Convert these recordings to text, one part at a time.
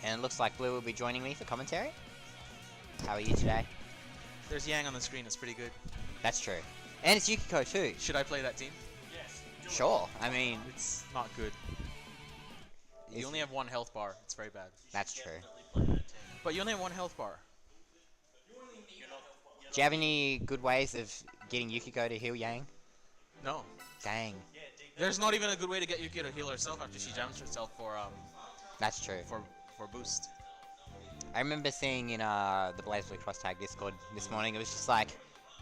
And it looks like Blue will be joining me for commentary. How are you today? There's Yang on the screen, it's pretty good. That's true. And it's Yukiko too. Should I play that team? Yes. Sure. I mean, It's not good. You only have one health bar. It's very bad. that's true. But you only have one health bar. Do you have any good ways of getting Yukiko to heal Yang? No. Dang. There's not even a good way to get Yuki to heal herself after she jams herself That's true. for boost. I remember seeing in the BBXTAG Cross Tag Discord this morning, it was just like,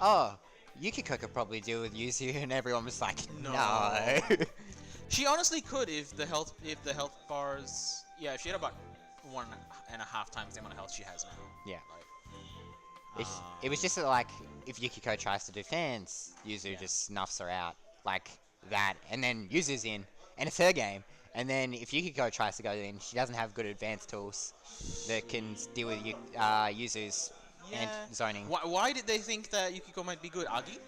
oh, Yukiko could probably deal with Yuzu, and everyone was like, no. She honestly could if the health bars. Yeah, if she had about 1.5 times the amount of health she has now. Yeah. Like, It was just like, if Yukiko tries to do fans, Yuzu just snuffs her out. Like that, and then Yuzu's in, and it's her game. And then if Yukiko tries to go in, she doesn't have good advanced tools that can deal with Yuzu's zoning. Why did they think that Yukiko might be good? Agi?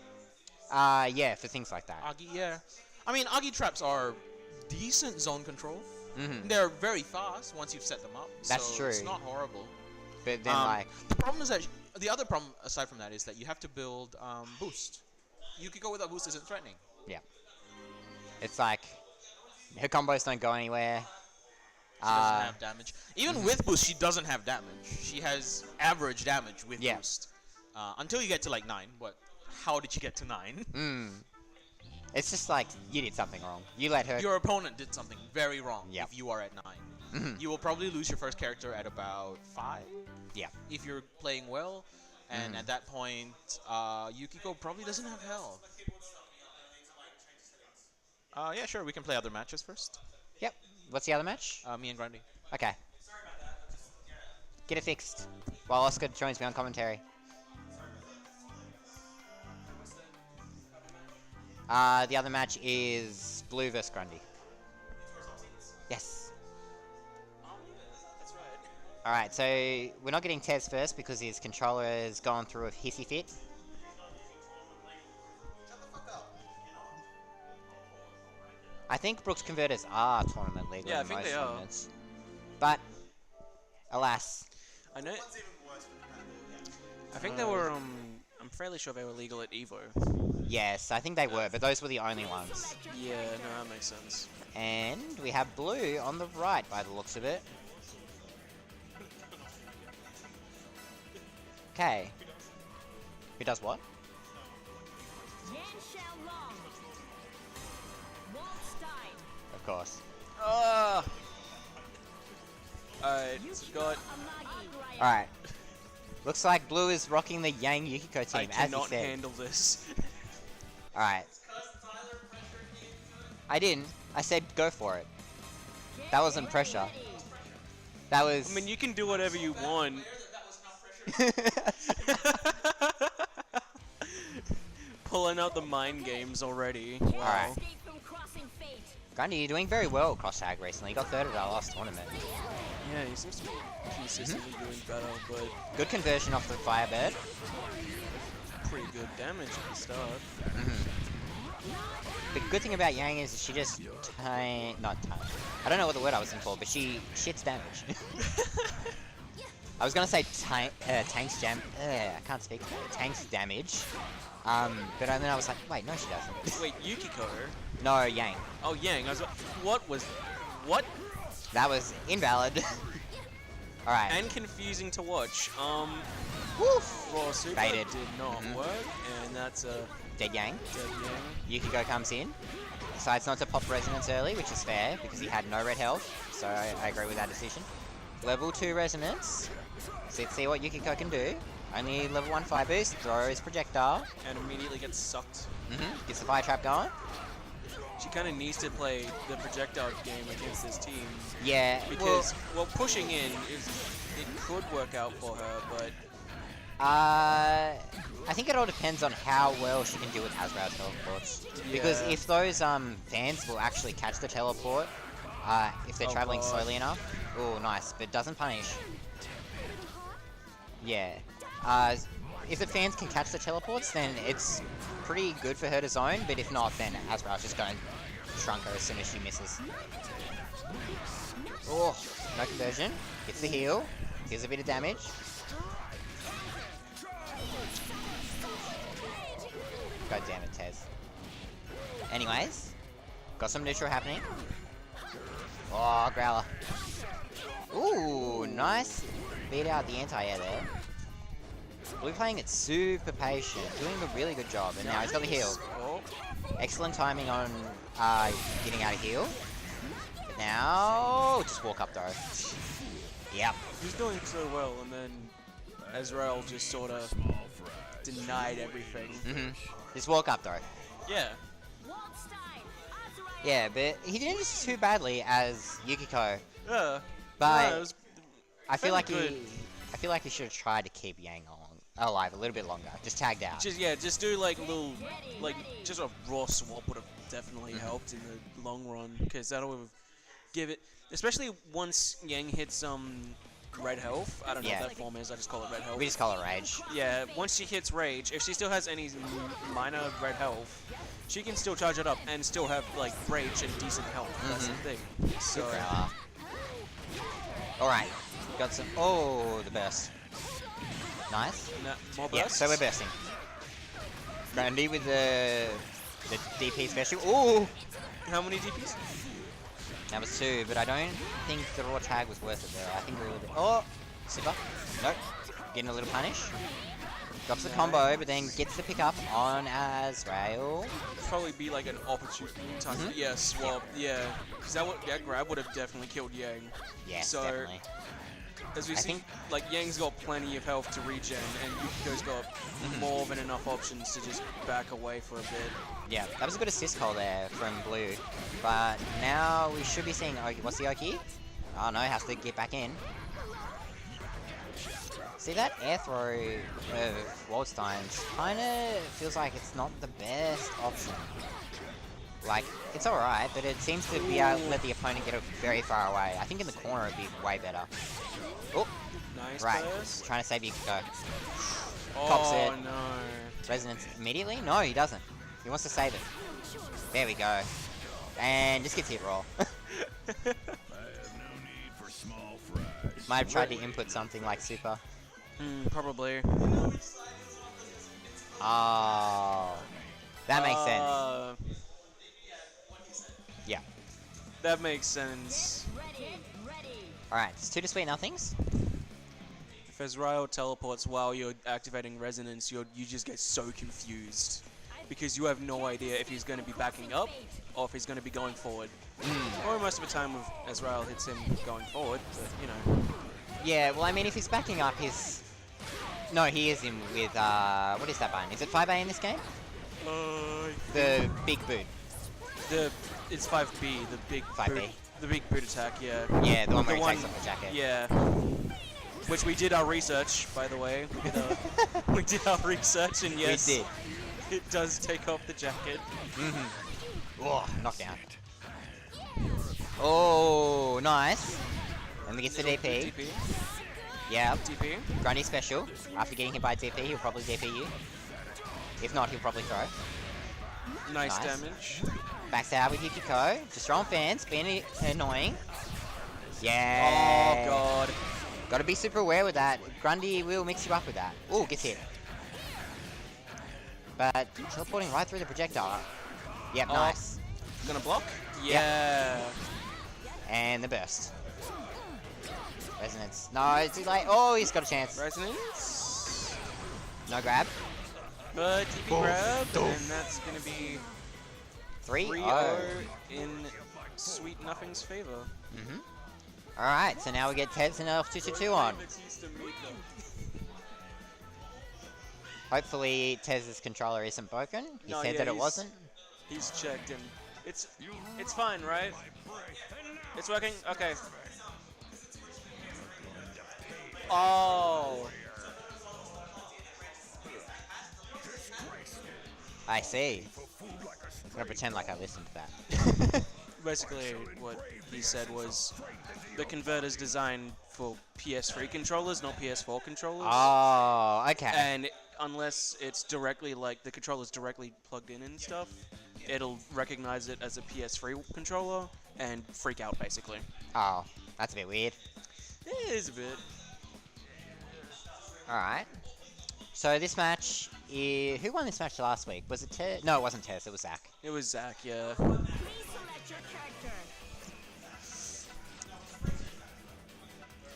Yeah, for things like that. Agi, yeah. I mean, Agi traps are decent zone control. Mm-hmm. They're very fast once you've set them up. That's so true. It's not horrible. But then, like, the problem is that the other problem aside from that is that you have to build boost. Yukiko without boost isn't threatening. yeah, it's like her combos don't go anywhere. She doesn't have damage. Even with boost, she doesn't have damage. She has average damage with boost. Until you get to like 9. What? How did she get to 9? It's just like, you did something wrong. You let her... Your opponent did something very wrong Yep. if you are at 9. You will probably lose your first character at about 5. Yeah. If you're playing well. And at that point, Yukiko probably doesn't have health. Yeah, sure. We can play other matches first. Yep. What's the other match? Me and Grundy. Okay. Get it fixed. While Oscar joins me on commentary. The other match is Blue vs Grundy. Yes. Alright, so we're not getting Tez first because his controller has gone through a hissy fit. I think Brooks Converters are tournament legal in most tournaments. But, alas. I know. I think they were. I'm fairly sure they were legal at Evo. Yes, I think they were, but those were the only ones. Yeah, no, that makes sense. And we have Blue on the right by the looks of it. Okay. Who does what? Of course. Alright, Scott. Alright. Looks like Blue is rocking the Yang Yukiko team, I as he cannot said. handle this. Alright. I didn't. I said go for it. That wasn't pressure. That was... I mean, you can do whatever you want. Pulling out the mind games already. Wow. Alright. Grundy, you're doing very well cross tag recently. You got third at our last tournament. Yeah, he seems to be consistently doing better, but Good conversion off the Firebird. pretty good damage at the start. The good thing about Yang is she just I don't know what the word I was looking for, but she shits damage. I was gonna say tanks jam. I can't speak. Tanks damage. But then I was like, wait, no, she doesn't. Wait, Yukiko? No, Yang. Oh, Yang. I was like, what? That was invalid. All right. And confusing to watch. Woof. Raw Super Baited. did not work, and that's a Dead Yang. dead Yang. Yukiko comes in. Decides not to pop Resonance early, which is fair because he had no red health. So I agree with that decision. Level 2 Resonance. So let's see what Yukiko can do. Only level 1 fire boost, throws projectile. And immediately gets sucked. Gets the fire trap going. She kind of needs to play the projectile game against this team. Yeah, Because, well, pushing in, it could work out for her, but... I think it all depends on how well she can deal with Azrael's teleports. Yeah. Because if those fans will actually catch the teleport, if they're traveling slowly enough. Oh, nice, but doesn't punish. Yeah. If the fans can catch the teleports, then it's pretty good for her to zone, but if not, then Azrael's just going to shrunk her as soon as she misses. Oh, No conversion. Gets the heal. Heals a bit of damage. God damn it, Tez. Anyways, got some neutral happening. Oh, Growler. Ooh, nice. Beat out the anti-air there. Blue playing it super patient, doing a really good job, and now he's got the heal. Oh. Excellent timing on getting out of heal. But now, just walk up though. Yep. He's doing so well, and then Ezreal just sort of denied everything. Just walk up though. Yeah. Yeah, but he didn't do too badly as Yukiko. Yeah. But No, it was I feel like good. I feel like he should have tried to keep Yang alive a little bit longer. Just tagged out. Just do like a little, just a raw swap would have definitely helped in the long run, because that'll have give it, especially once Yang hits red health. I don't know what that form is. I just call it red health. We just call it Rage. Yeah, once she hits Rage, if she still has any minor red health, she can still charge it up and still have like Rage and decent health. That's the thing. So. All right, got some. Oh, the burst. Nice. More burst? Yeah, so we're bursting. Brandy with the DP special. Ooh! How many DPs? That was 2, but I don't think the raw tag was worth it there. I think we're a little bit. Oh! Super. Nope. Getting a little punish. Drops the combo, but then gets the pick up on Azrael. Probably be like an opportune time. Yeah, swap. Yeah. Because that grab would have definitely killed Yang. Yes, so, definitely. As we see, like, Yang's got plenty of health to regen, and Yukiko's got more than enough options to just back away for a bit. Yeah, that was a good assist call there from Blue. But now we should be seeing Oki. What's the Oki? Oh no, has to get back in. See, that air throw of Waldstein's kind of feels like it's not the best option. Like, it's alright, but it seems to be able to let the opponent get very far away. I think in the corner it'd be way better. Oh, nice right. burst. Trying to save Yukiko. Oh, Cops it. no. Resonance immediately? No, he doesn't. He wants to save it. There we go. And just gets hit roll. Might have tried to input something like super. Probably. Oh. That makes sense. Yeah. That makes sense. Alright, it's 2 to sweet nothings. If Ezreal teleports while you're activating Resonance, you just get so confused. Because you have no idea if he's going to be backing up or if he's going to be going forward. Or most of the time with Ezreal hits him going forward, but you know. Yeah, well I mean if he's backing up his... No, he is in with, what is that button? Is it 5A in this game? The big boot. It's 5B, the big 5B. boot, the big boot attack, yeah. Yeah, the one where he takes off the jacket. Yeah. Which we did our research, by the way. We did our research, and yes, we did. It does take off the jacket. Oh, knockdown. Oh, nice. And we get the DP. DP. Yeah. DP. Grundy special. After getting hit by DP, he'll probably DP you. If not, he'll probably throw. Nice damage. Backs out with Yukiko. Just throwing fans, being annoying. Yeah. Oh, God. Gotta be super aware with that. Grundy will mix you up with that. Ooh, gets hit. But teleporting right through the projectile. Yep, nice. Gonna block? Yeah. And the burst. Resonance. No, it's too late. Oh, he's got a chance. Resonance. No grab. But DP grab, and that's gonna be 3-0 in Sweet Nothing's favor. Alright, so now we get Tez and Elf 2-2 on. Hopefully Tez's controller isn't broken. He said that it wasn't. He's checked and it's fine, right? It's working? Okay. Oh. I see. I'm gonna pretend like I listened to that. Basically, what he said was the converter's designed for PS3 controllers, not PS4 controllers. Oh, okay. And unless it's directly, like, the controller's directly plugged in and stuff, it'll recognize it as a PS3 controller and freak out, basically. Oh. That's a bit weird. It is a bit. Alright. So this match, who won this match last week? Was it Tess? No, it wasn't Tess, it was Zach. It was Zach, yeah.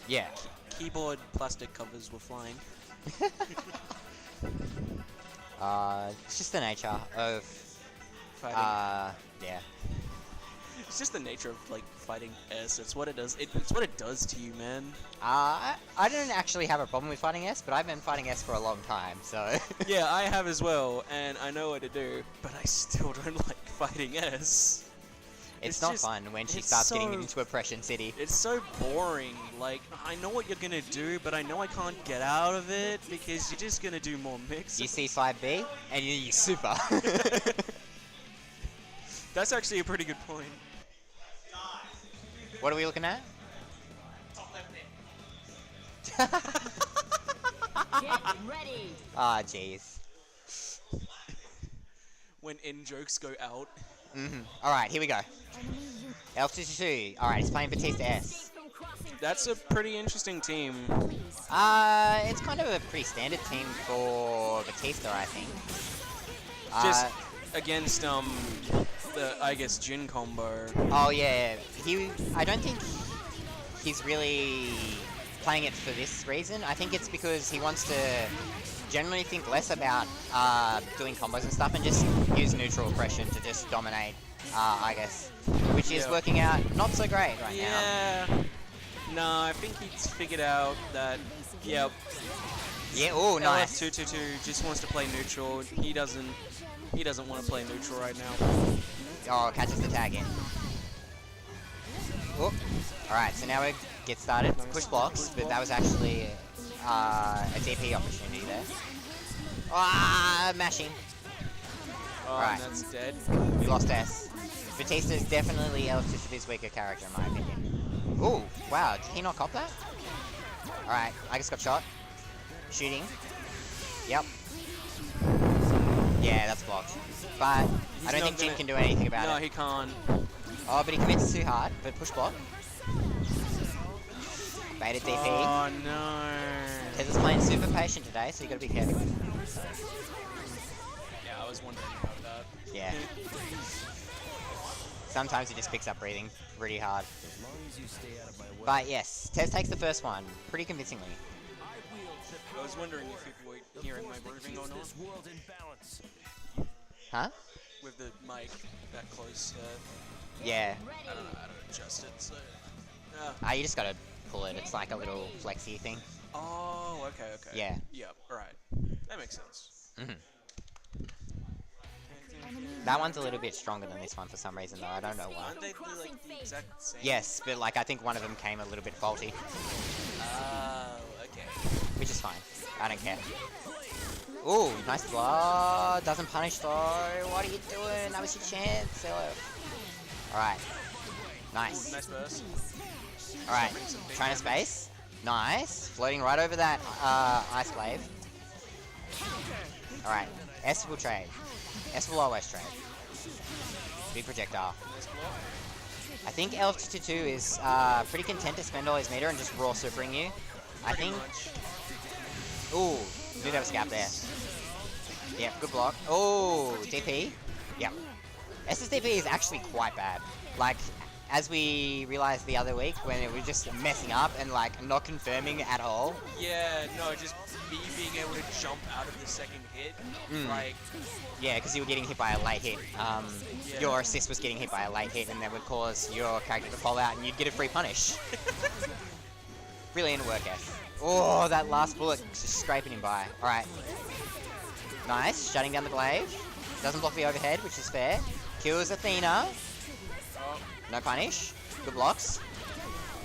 Yeah. Keyboard plastic covers were flying. It's just the nature of, Fighting. yeah. It's just the nature of like fighting S. It's what it does. It's what it does to you, man. I don't actually have a problem with fighting S, but I've been fighting S for a long time, so. Yeah, I have as well, and I know what to do, but I still don't like fighting S. It's not just- fun when she it's starts getting so- into Oppression City. It's so boring. Like, I know what you're gonna do, but I know I can't get out of it because you're just gonna do more mix. You see 5B, and you super. That's actually a pretty good point. What are we looking at? Get ready. Ah, jeez. When in-jokes go out. Alright, here we go. L222. Alright, he's playing Batista S. That's a pretty interesting team. It's kind of a pretty standard team for Batista, I think. Just against, the, I guess, Jin combo. Oh yeah, I don't think he's really playing it for this reason. I think it's because he wants to generally think less about doing combos and stuff and just use neutral oppression to just dominate, I guess. Which is working out not so great right now. Yeah. No, I think he's figured out that, yep. Yeah, oh, nice. LF222 just wants to play neutral. He doesn't want to play neutral right now. Oh, catches the tag in. Oh. Alright, so now we get started. Push blocks, but that was actually a DP opportunity there. Ah, mashing. Oh, Alright. and that's dead. We lost S. Batista is definitely L2's weaker character in my opinion. Ooh, wow, did he not cop that? Alright, I just got shot. Shooting. Yep. Yeah, that's blocked. But I don't think Jin can do anything about No, it. he can't. Oh, but he commits too hard. But push block. Baited DP. Oh, no. Tez is playing super patient today, so you gotta be careful. Yeah, I was wondering about that. Yeah. Sometimes he just picks up breathing pretty hard. But yes, Tez takes the first one pretty convincingly. I was wondering if people were hearing my breathing or not. Huh? With the mic that close, Yeah. I don't know how to adjust it, so... You just gotta pull it. It's like a little flexy thing. Oh, okay. Yeah. Yep, alright. That makes sense. That one's a little bit stronger than this one for some reason, though. I don't know why. Aren't they like the exact same? Yes, but like I think one of them came a little bit faulty, Oh, okay. which is fine. I don't care. Ooh, nice block. Doesn't punish though. What are you doing? That was your chance. Alright. Nice. Nice burst. Alright. Trying to space. Nice. Floating right over that ice wave. Alright. S will trade. S will always trade. Big projectile. Nice block. I think L222 is pretty content to spend all his meter and just raw supering you. I Pretty think. much. Ooh, knew there was a gap there. Yep, good block. Oh, DP. Yep. SSDP is actually quite bad. Like, as we realized the other week when it was just messing up and like not confirming at all. Yeah, no, just me being able to jump out of the second hit, like, Yeah, because you were getting hit by a late hit. Yeah. Your assist was getting hit by a late hit and that would cause your character to fall out and you'd get a free punish. Brilliant work, S. Oh, that last bullet just scraping him by. Alright. Nice, shutting down the glaive. Doesn't block the overhead, which is fair. Kills Athena. No punish. Good blocks.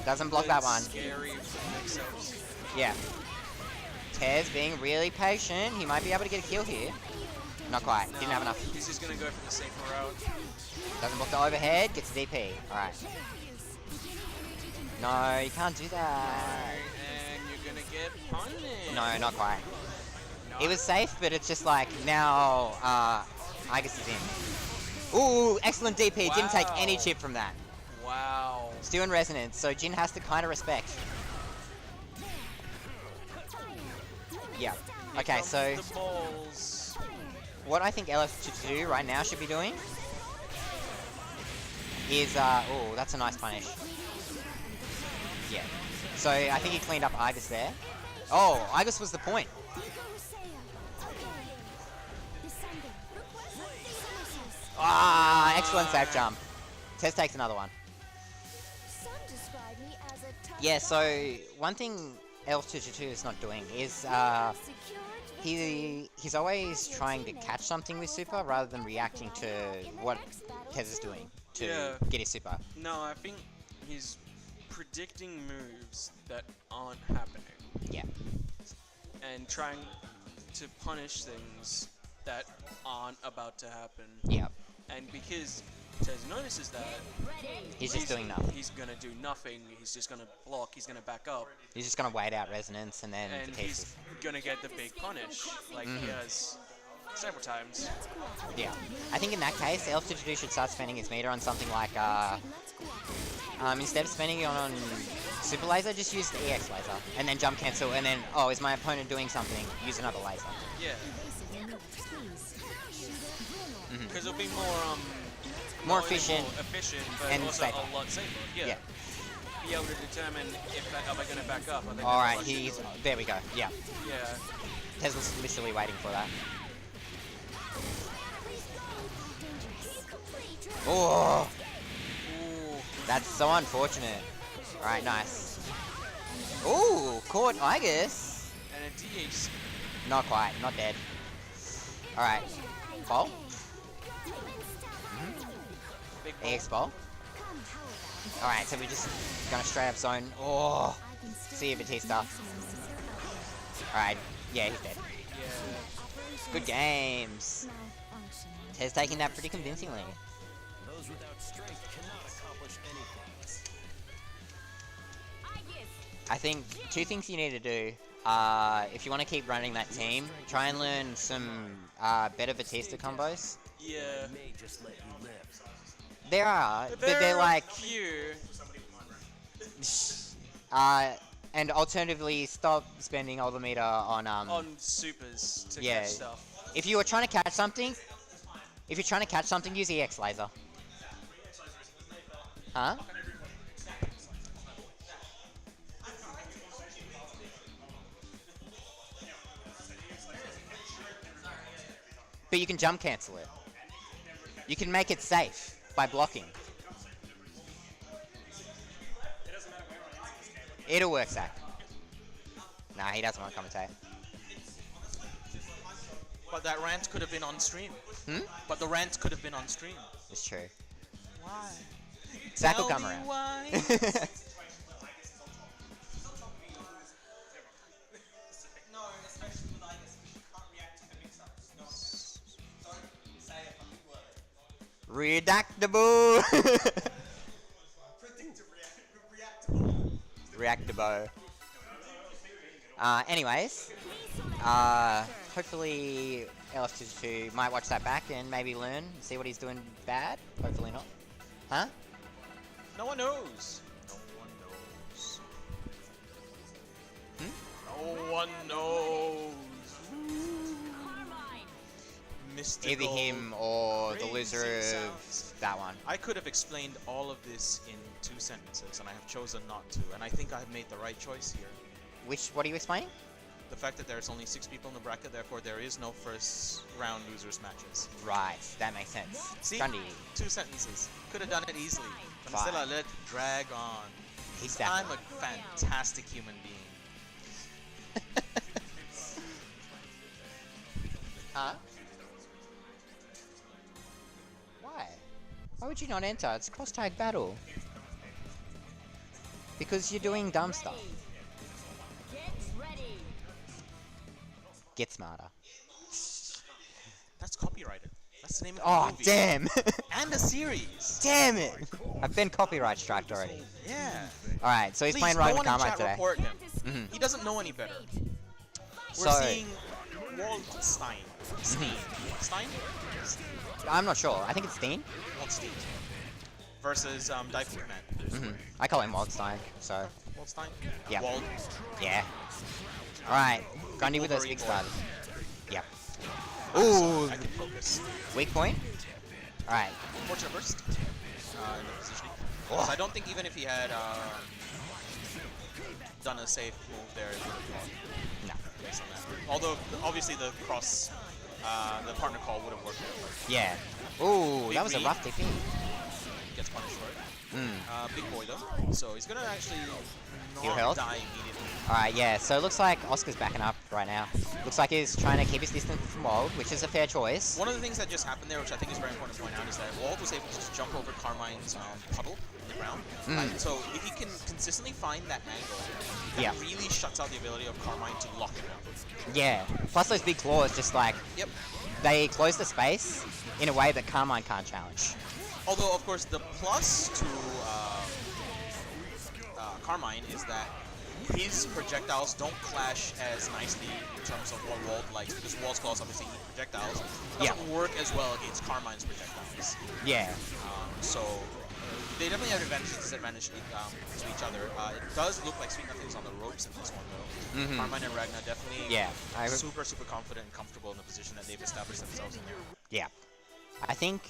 Doesn't block that one. Scary mix-ups. Yeah. Tez being really patient. He might be able to get a kill here. Not quite. Didn't have enough. He's just gonna go for the safer route. Doesn't block the overhead. Gets the DP. Alright. No, you can't do that. And you're gonna get punished. No, not quite. It was safe, but it's just like now Igus is in. Ooh, excellent DP. Didn't take any Wow. chip from that. Wow. It's doing resonance, so Jin has to kind of respect. Yeah. Okay, so The balls. what I think LF to do right now should be doing is, oh, that's a nice punish. Yeah. So I think he cleaned up Argus there. Oh, Argus was the point. Ah, excellent safe jump. Tez takes another one. Yeah, so one thing L222 is not doing is he's always trying to catch something with super rather than reacting to what Tez is doing to get his super. No, I think he's predicting moves that aren't happening. Yeah. And trying to punish things that aren't about to happen. Yeah. And because Tez notices that, He's just doing nothing. he's gonna do nothing. He's just gonna block. He's gonna back up, He's just gonna wait out resonance and then and he's gonna get the big punish, like he has several times. Yeah. I think in that case, L222 should start spending his meter on something like instead of spending it on super laser, just use the EX laser and then jump cancel and then, oh, is my opponent doing something? Use another laser. Yeah. Because it'll be More efficient. More efficient, but and also safer. a lot safer. Yeah. Be able to determine if are they going to back up. Are they All right, gonna he's rush into it? there. We go. Yeah. Yeah. Tesla's literally waiting for that. Oh, Ooh. that's so unfortunate. All right, nice. Ooh, caught Igus. And a DH. Not quite, not dead. All right, ball. Big ball. EX ball. All right, so we're just gonna straight up zone. Oh, see you, Batista. All right, yeah, he's dead. Yeah. Good games. Tez taking that pretty convincingly. Those without strength cannot accomplish anything. I think two things you need to do. If you want to keep running that team, try and learn some better Batista combos. Yeah. May just let you live. There are, but they're like, few. and alternatively, stop spending all the meter on On supers to Yeah. catch stuff. If you were trying to catch something, use EX laser. Huh? But you can jump cancel it. You can make it safe by blocking. It'll work, Zach. Nah, he doesn't want to commentate. But that rant could have been on stream. Hmm? But the rant could have been on stream. It's true. Why? Zach will Tell come me around. why. Redactable. Reactable. Anyways, hopefully LF22 might watch that back and maybe learn, see what he's doing bad. Hopefully not. Huh? No one knows. No one knows. No one knows. Mystical. Either him or the crazy loser of sounds. that one. I could have explained all of this in 2 sentences, and I have chosen not to. And I think I have made the right choice here. What are you explaining? The fact that there's only 6 people in the bracket, therefore there is no first round losers matches. Right, that makes sense. See? Gundy. 2 sentences. Could have done it easily. But Fine. instead I let it drag on. Exactly. I'm a fantastic human being. Huh? Why? Why would you not enter? It's cross tag battle. Because you're doing dumb stuff. Get ready. Get smarter. That's copyrighted. That's the name of the Oh, movie. damn! And a series. Damn it! I've been copyright striked already. Yeah. Alright, so he's Please, playing no Ryan one in Karma chat today. report him. Mhm. He doesn't know any better. So- We're seeing Waldstein. Stein. Stein? I'm not sure. I think it's Dean. Waldstein. versus Daifu Command. I call him Waldstein, so Waldstein? yeah. Wald. Yeah. Alright, Grundy with those Wolverine big starters. Yeah. Ooh. Ooh, I can focus. weak point. Alright. Fortune burst. In the positioning. Oh. So I don't think even if he had done a safe move there, it would have gone No. based on that. Although obviously the cross, the partner call would have worked out. Yeah. Ooh, Big that was a read. rough DP. Gets punished for it. Mm. Big boy though, so he's gonna actually Heal not health? die immediately. Alright, yeah, so it looks like Oscar's backing up right now. Looks like he's trying to keep his distance from Wald, which is a fair choice. One of the things that just happened there, which I think is very important to point out, is that Wald was able to just jump over Carmine's puddle in the ground. Right? So if he can consistently find that angle, that really shuts out the ability of Carmine to lock him out. Yeah, plus those big claws just like, Yep. they close the space in a way that Carmine can't challenge. Although, of course, the plus to Carmine is that his projectiles don't clash as nicely in terms of what Wald likes, because Wald's claws obviously eat projectiles. Doesn't work as well against Carmine's projectiles. Yeah. So they definitely have advantage and disadvantage to each other. It does look like Sweet Nothing's on the ropes in this one, though. Carmine and Ragnar definitely super confident and comfortable in the position that they've established themselves in there. Yeah. I think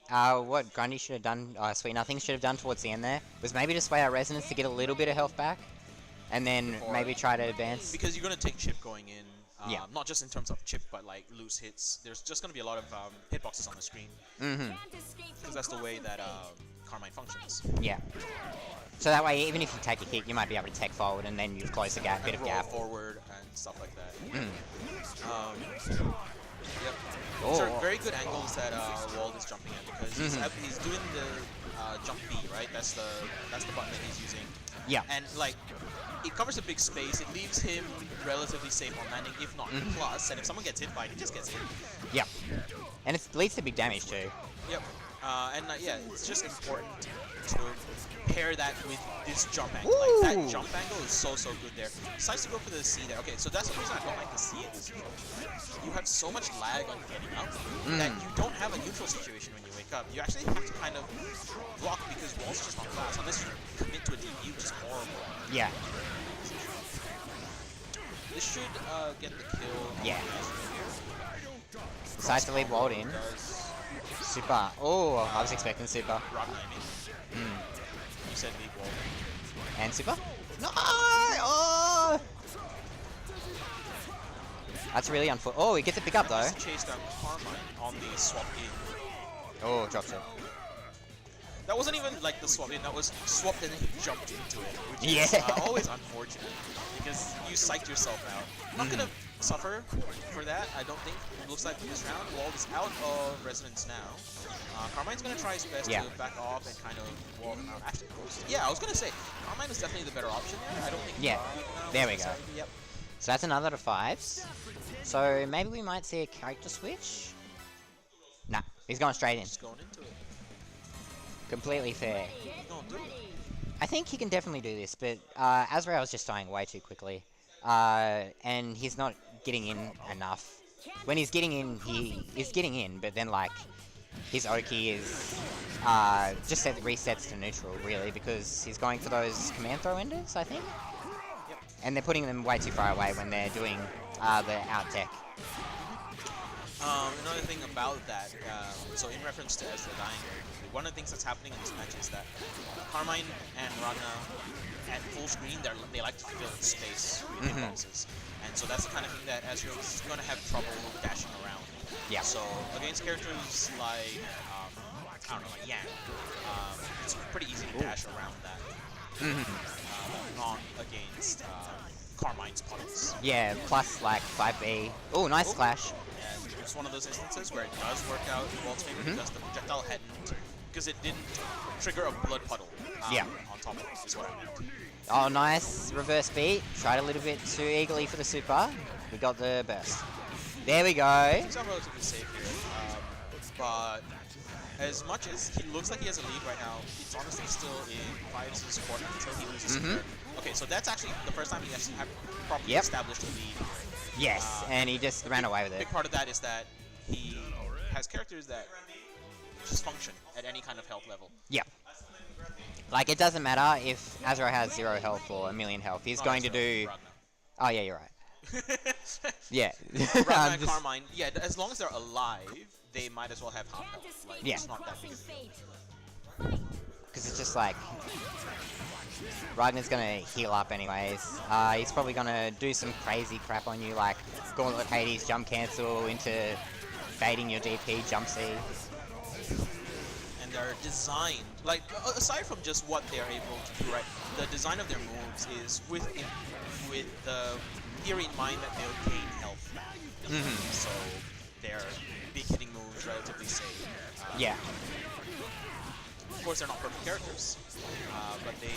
what Grundy should have done, Sweet Nothing should have done towards the end there, was maybe just sway out Resonance to get a little bit of health back, and then maybe try to advance. Because you're going to take chip going in, not just in terms of chip, but like loose hits. There's just going to be a lot of hitboxes on the screen. Because that's the way that Carmine functions. Yeah. So that way, even if you take a hit, you might be able to tech forward, and then you've closed a gap, bit of roll gap. forward and stuff like that. Yep. Oh. These are very good angles that Wald is jumping at, because he's doing the jump B, right? That's the button that he's using. Yeah. And like, it covers a big space. It leaves him relatively safe on landing, if not plus. And if someone gets hit by it, he just gets hit. Yep. And it leads to big damage too. Yep. Yeah, it's just important to pair that with this jump angle. Ooh. Like, that jump angle is so good there. Decides to go for the C there. Okay, so that's the reason I don't like the C in this control. You have so much lag on getting up that you don't have a neutral situation when you wake up. You actually have to kind of block, because Wald's just not fast. Unless you commit to a DP, which is horrible. Yeah. This should get the kill. Yeah. Decides to leave Wald in. Super. Oh, I was expecting super. Rock timing. You said leave Wald. And super? No! Oh! That's really unfortunate. Oh, he gets a pick up though. Just chased down Carmine on the swap in. Oh, drops it. That wasn't even like the swap in, that was swapped and then he jumped into it. Which is always unfortunate, because you psyched yourself out. I'm not gonna suffer for that, I don't think. It looks like this round, Wald is out of Resonance now. Carmine's gonna try his best to back off and kind of wall him out. Actually, yeah, I was gonna say, Carmine is definitely the better option there. I don't think. There we go. Yep. So that's another to 5s. So maybe we might see a character switch? Nah, he's going straight in. Just going into it. Completely fair. No, do it. I think he can definitely do this, but Azrael's just dying way too quickly. And he's not getting in enough. When he's getting in, he is getting in, but then like his Oki is just resets to neutral really, because he's going for those command throw enders, I think. Yep. And they're putting them way too far away when they're doing the out tech. Another thing about that, so in reference to Ezra dying, one of the things that's happening in this match is that Carmine and Ragna at full screen, they like to fill space with hitboxes. And so that's the kind of thing that Ezra is going to have trouble dashing around. Yeah. So against characters like, I don't know, like Yang, it's pretty easy to dash around that. Not against Carmine's puddles. Yeah, plus like 5B. Oh, nice flash. And it's one of those instances where it does work out in Wald's favor, because the projectile hadn't, because it didn't trigger a blood puddle on top of it, is what I meant. Oh, nice reverse beat. Tried a little bit too eagerly for the super. We got the burst. There we go. He's not relatively safe here, but as much as he looks like he has a lead right now, it's honestly still in 5's court until he loses super. Okay, so that's actually the first time he has properly established a lead. Yes, and he just ran away with it. Big part of that is that he has characters that just function at any kind of health level. Yeah. Like, it doesn't matter if Azra has 0 health or a million health. He's going to do... Oh, yeah, you're right. Yeah. Ragnar I'm and just- Carmine, yeah, as long as they're alive, they might as well have half Can't health. escape Like, Yeah. it's from not that big crossing of a deal. fate. Because it's just like... Ragnar's going to heal up anyways. He's probably going to do some crazy crap on you, like Gauntlet Hades, jump cancel into fading your DP, jump C. And they're designed, like, aside from just what they're able to do, right, the design of their moves is with the theory in mind that they'll gain health back. So they're big hitting moves, relatively safe. Yeah. Of course, they're not perfect characters, but they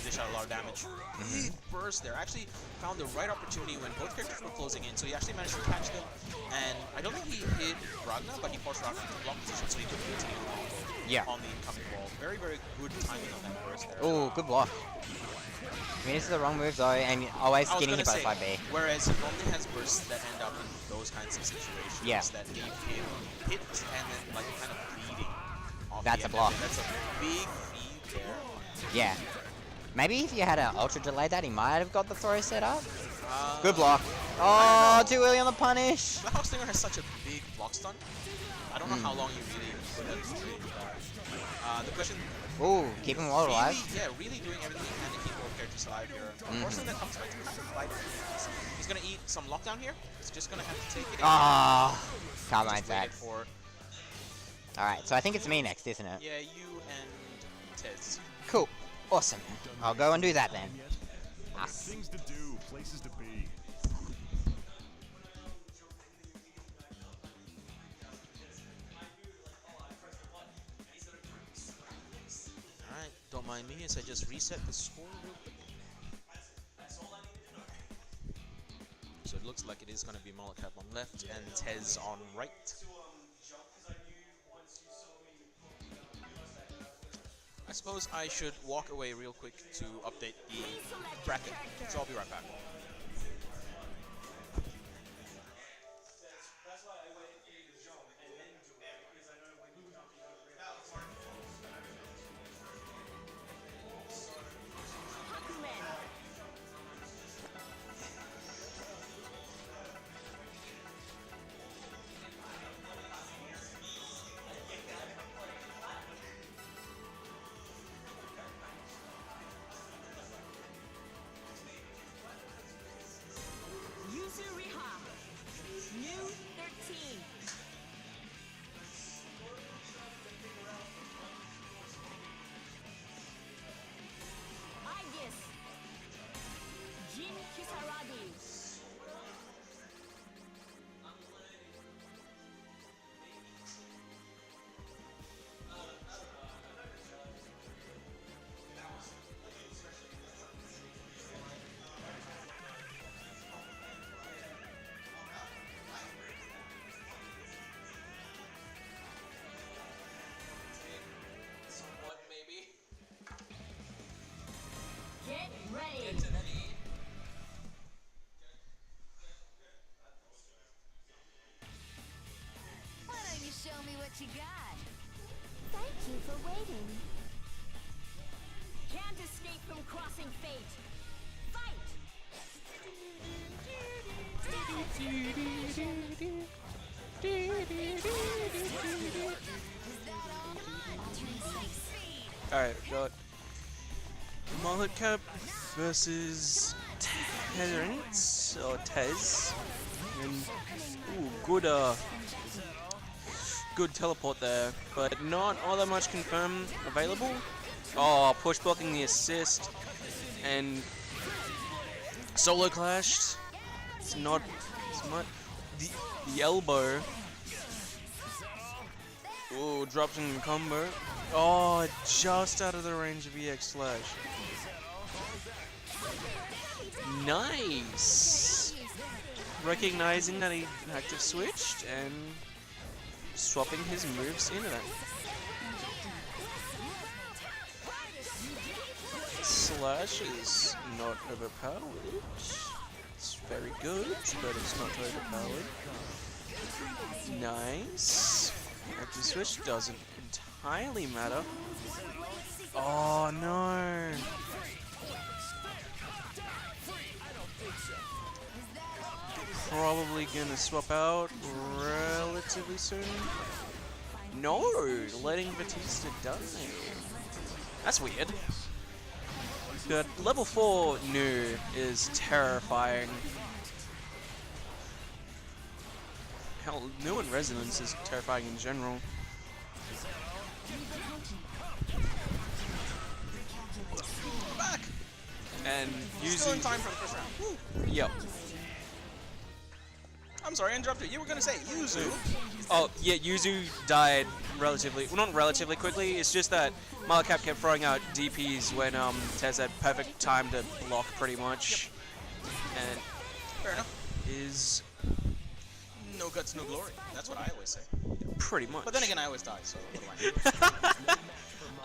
dish out a lot of damage. Big burst there. Actually found the right opportunity when both characters were closing in, so he actually managed to catch them. And I don't think he hit Ragnar, but he forced Ragnar to block position, so he could continue the combo on the incoming wall. Very, very good timing on that burst there. Oh, good block. I mean, this is the wrong move though, and always I was getting gonna hit by say, the 5B. whereas he normally has bursts that end up in those kinds of situations that leave him hit and then like kind of bleeding off That's the a end. block. That's a big feed there. Yeah. Maybe if you had an ultra delayed that, he might have got the throw set up. Good block. Oh, too early on the punish. But how Stinger has such a big block stun. I don't know how long you really put that through. The question. Ooh, keep him well alive. Really doing everything he can to keep both characters alive here. Unfortunately, that comes back to kind of bite him. He's gonna eat some lockdown here. He's just gonna have to take it. Ah, Carmine's Just waited back. for. Alright, so I think it's me next, isn't it? Yeah, you and Tez. Cool. Awesome. I'll go and do that then. Things to do, places to be. Alright, don't mind me as I just reset the score real quick. So it looks like it is going to be Molotov on left and Tez on right. I suppose I should walk away real quick to update the bracket, so I'll be right back. New 13. Aegis. Jin Kisaragi. Get ready. Why don't you show me what you got? Thank you for waiting. Can't escape from crossing fate. Fight! Alright, we've got Mullet Cap versus Terrence or Tez. And ooh, good teleport there, but not all that much confirm available. Oh, push blocking the assist and solo clashed. It's not the elbow. Ooh, drops in the combo. Oh, just out of the range of EX slash. Nice! Recognizing that he active switched and swapping his moves into that. Slash is not overpowered. It's very good, but it's not overpowered. Nice. Active switch doesn't entirely matter. Oh no. Probably gonna swap out relatively soon. No, letting Batista die. That's weird. But level 4 Nu is terrifying. Hell, Nu and Resonance is terrifying in general. We're back. And Still in Yuzu. time for the first round. Woo. Yep. I'm sorry, I interrupted. You were gonna say Yuzu. Oh, yeah, Yuzu died relatively, well, not relatively quickly, it's just that Malakap kept throwing out DPs when Tez had perfect time to block pretty much. And Fair enough. is No guts, no glory. That's what I always say. pretty much. But then again, I always die, so what do I know?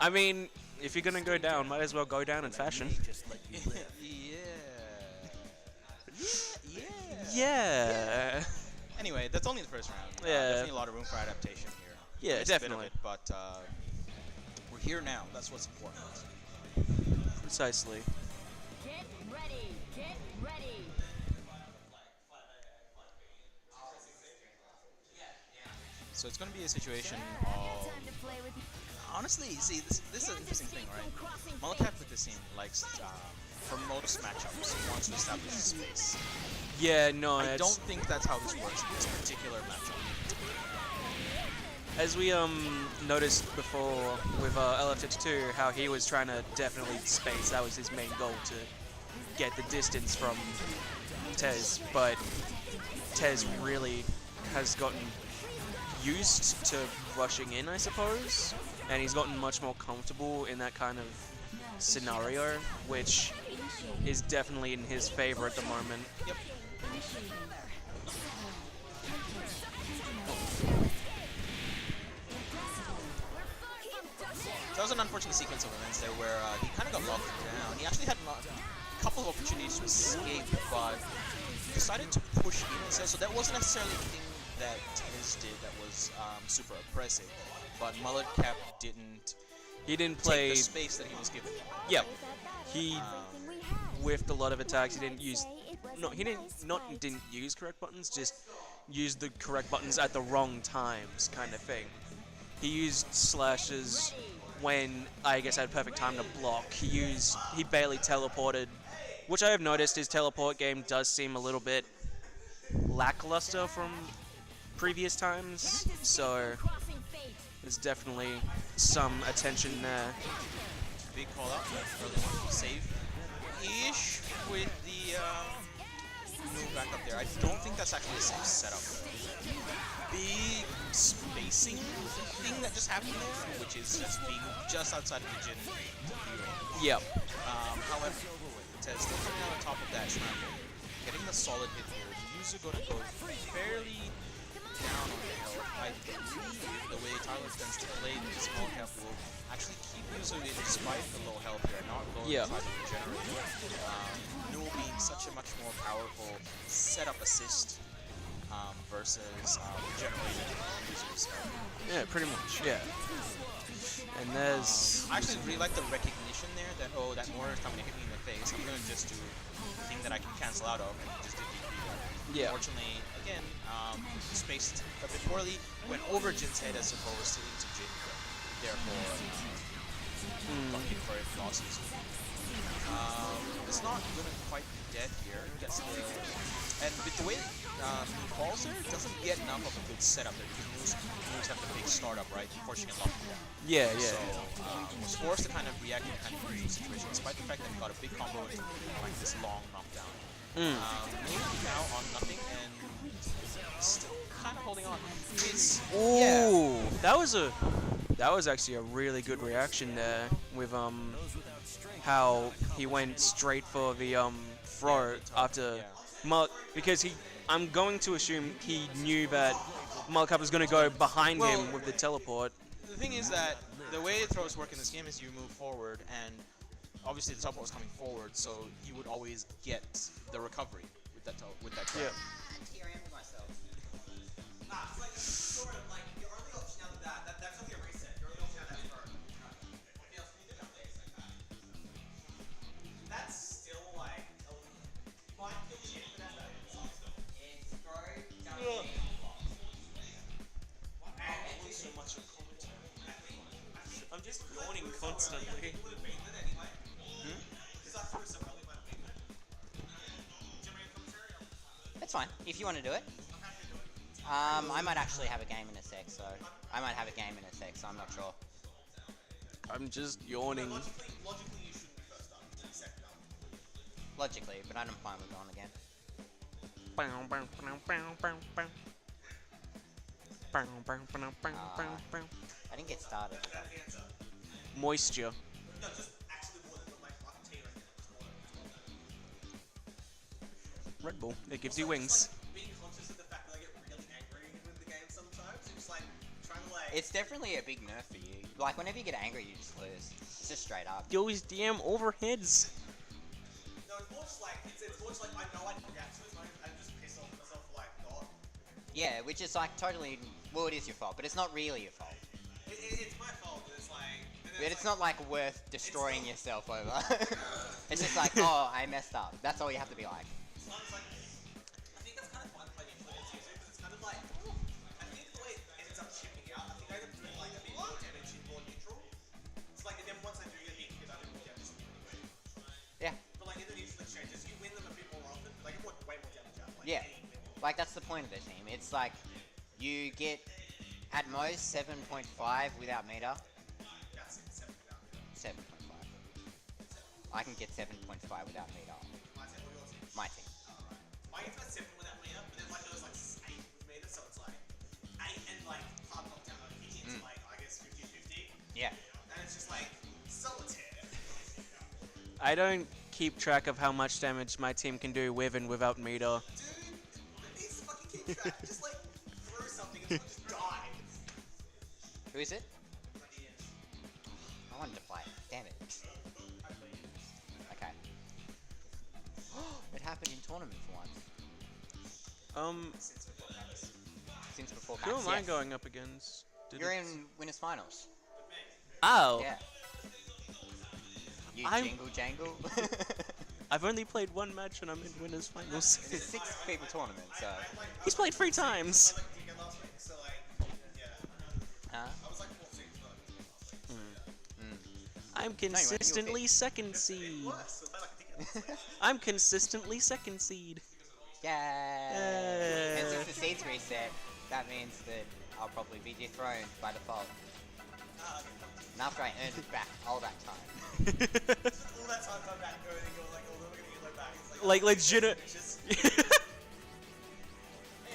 I mean, if you're gonna go down, might as well go down in fashion. Yeah. Yeah. Anyway, that's only the first round. Yeah. Definitely a lot of room for adaptation here. Yeah, It's a bit of definitely. it, but we're here now. That's what's important. Precisely. Get ready. Get ready. So it's going to be a situation of... Time to play with you. Honestly, see, this is an interesting thing, right? Malakap with this scene likes, for most matchups, wants to establish his space. Yeah, no, I it's, don't think that's how this works in this particular matchup. as we noticed before with LF52, how he was trying to definitely space, that was his main goal, to get the distance from Tez, but Tez really has gotten used to rushing in, I suppose, and he's gotten much more comfortable in that kind of scenario, which is definitely in his favor at the moment. Yep. So that was an unfortunate sequence of events there where he kind of got locked down. He actually had a couple of opportunities to escape, but he decided to push in instead. So that wasn't necessarily anything that Tez did that was super oppressive, but Malakap didn't He didn't take play. the space that he was given. Yep. He whiffed a lot of attacks. He didn't use. No, he didn't use correct buttons. Just used the correct buttons at the wrong times, kind of thing. He used slashes when I guess had perfect time to block. He barely teleported, which I have noticed his teleport game does seem a little bit lackluster from previous times. So there's definitely some attention there. Big call out. Early one. Save-ish with the move back up there. I don't think that's actually the same setup. Big spacing thing that just happened there, which is just being just outside of the Jin range. Yep. However, Tez still coming out on top of that scramble, getting the solid hit here. Yuzu gonna go fairly down on the hill. I believe the way Tyler tends to play this small cap will actually keep Yuzu in despite the low health here, not going to try to regenerate. Newell being such a much more powerful setup assist versus regenerated Yuzu's. Yeah, pretty much. Yeah. And there's. I actually really like the recognition there that, oh, that mortar is coming to hit me in the face. I'm going to just do the thing that I can cancel out of and just do DP there. Yeah. Unfortunately, again, spaced a bit poorly, went over Jin's head as opposed to into Jin, therefore bucking for it losses. It's not going to quite be dead here. Gets the, and with the way he falls there, doesn't get enough of a good setup there because moves have the big startup, right, before she can lock him down. Yeah, So yeah. was forced to kind of react in kind of crucial situation, despite the fact that he got a big combo into like this long knockdown. Now on nothing and still kind of holding on. It's Ooh, that was actually a really good reaction there with how he went straight for the throw after because I'm going to assume he knew that Malakap was going to go behind him with the teleport. The thing is that the way throws work in this game is you move forward, and obviously the teleport was coming forward, so you would always get the recovery with that throw. Yeah. It's fine if you want to do it. I might actually have a game in a sec, so I might have a game in a sec, so I'm not sure. I'm just yawning. Logically, you shouldn't be first up. You'd be second up. Logically, but I'm fine with going again. I didn't get started. Moisture. No, just actually water, but like tea right now. Red Bull. It gives you wings. Being conscious of the fact that I get really angry with the game sometimes, it's like trying to like. It's definitely a big nerf for you. Like, whenever you get angry, you just lose. It's just straight up. You always DM overheads. No, it's more just like it's more just like I know I can react to it, so I'm just pissed off at myself for like not. Yeah, which is like totally. Well, it is your fault, but it's not really your fault. It's my fault. But it's like. But it's not like worth destroying yourself over. It's just like, oh, I messed up. That's all you have to be like. I think that's kind of fun playing influence user because it's kind of like I think the way it ends up chipping out, I think I end up doing like a bit more damage in more neutral. It's like and then once I do get hit, I do more damage anyway. Yeah. But like in the neutral exchanges, you win them a bit more often. Like you want way more damage out. Like, Yeah. Like, that's the point of the team. It's like, you get, at most, 7.5 without meter. That's it, 7 without me. 7.5. I can get 7.5 without meter. My team or your team? My team. Mine gets like 7 without meter, but then like there was like 8 with meter, so it's like 8 and like hard knockdown over hitting to like I guess 50-50. Yeah. And it's just like solitaire. I don't keep track of how much damage my team can do with and without meter. Dude, it needs to fucking keep track. Just like throw something and it'll just die. Who is it? I wanted to play. Damn it. Okay. It happened in tournament for once. Since before Who PAX, am I yes. going up against? You're in winners finals. Oh, Yeah. You I'm- jingle jangle. I've only played one match and I'm in winners finals. It's a 6 people tournament, so. He's played 3 times. Like Giga last week, so like yeah. Huh? I was like 14th last week. I'm consistently second seed. Worse, I like Giga last week. I'm consistently second seed. Yay! Yay. And since the seeds reset, that means that I'll probably be dethroned by default. And after I earned it back all that time. All that time I'm back earning or like all the way to get back. It's Like legit. just hey, I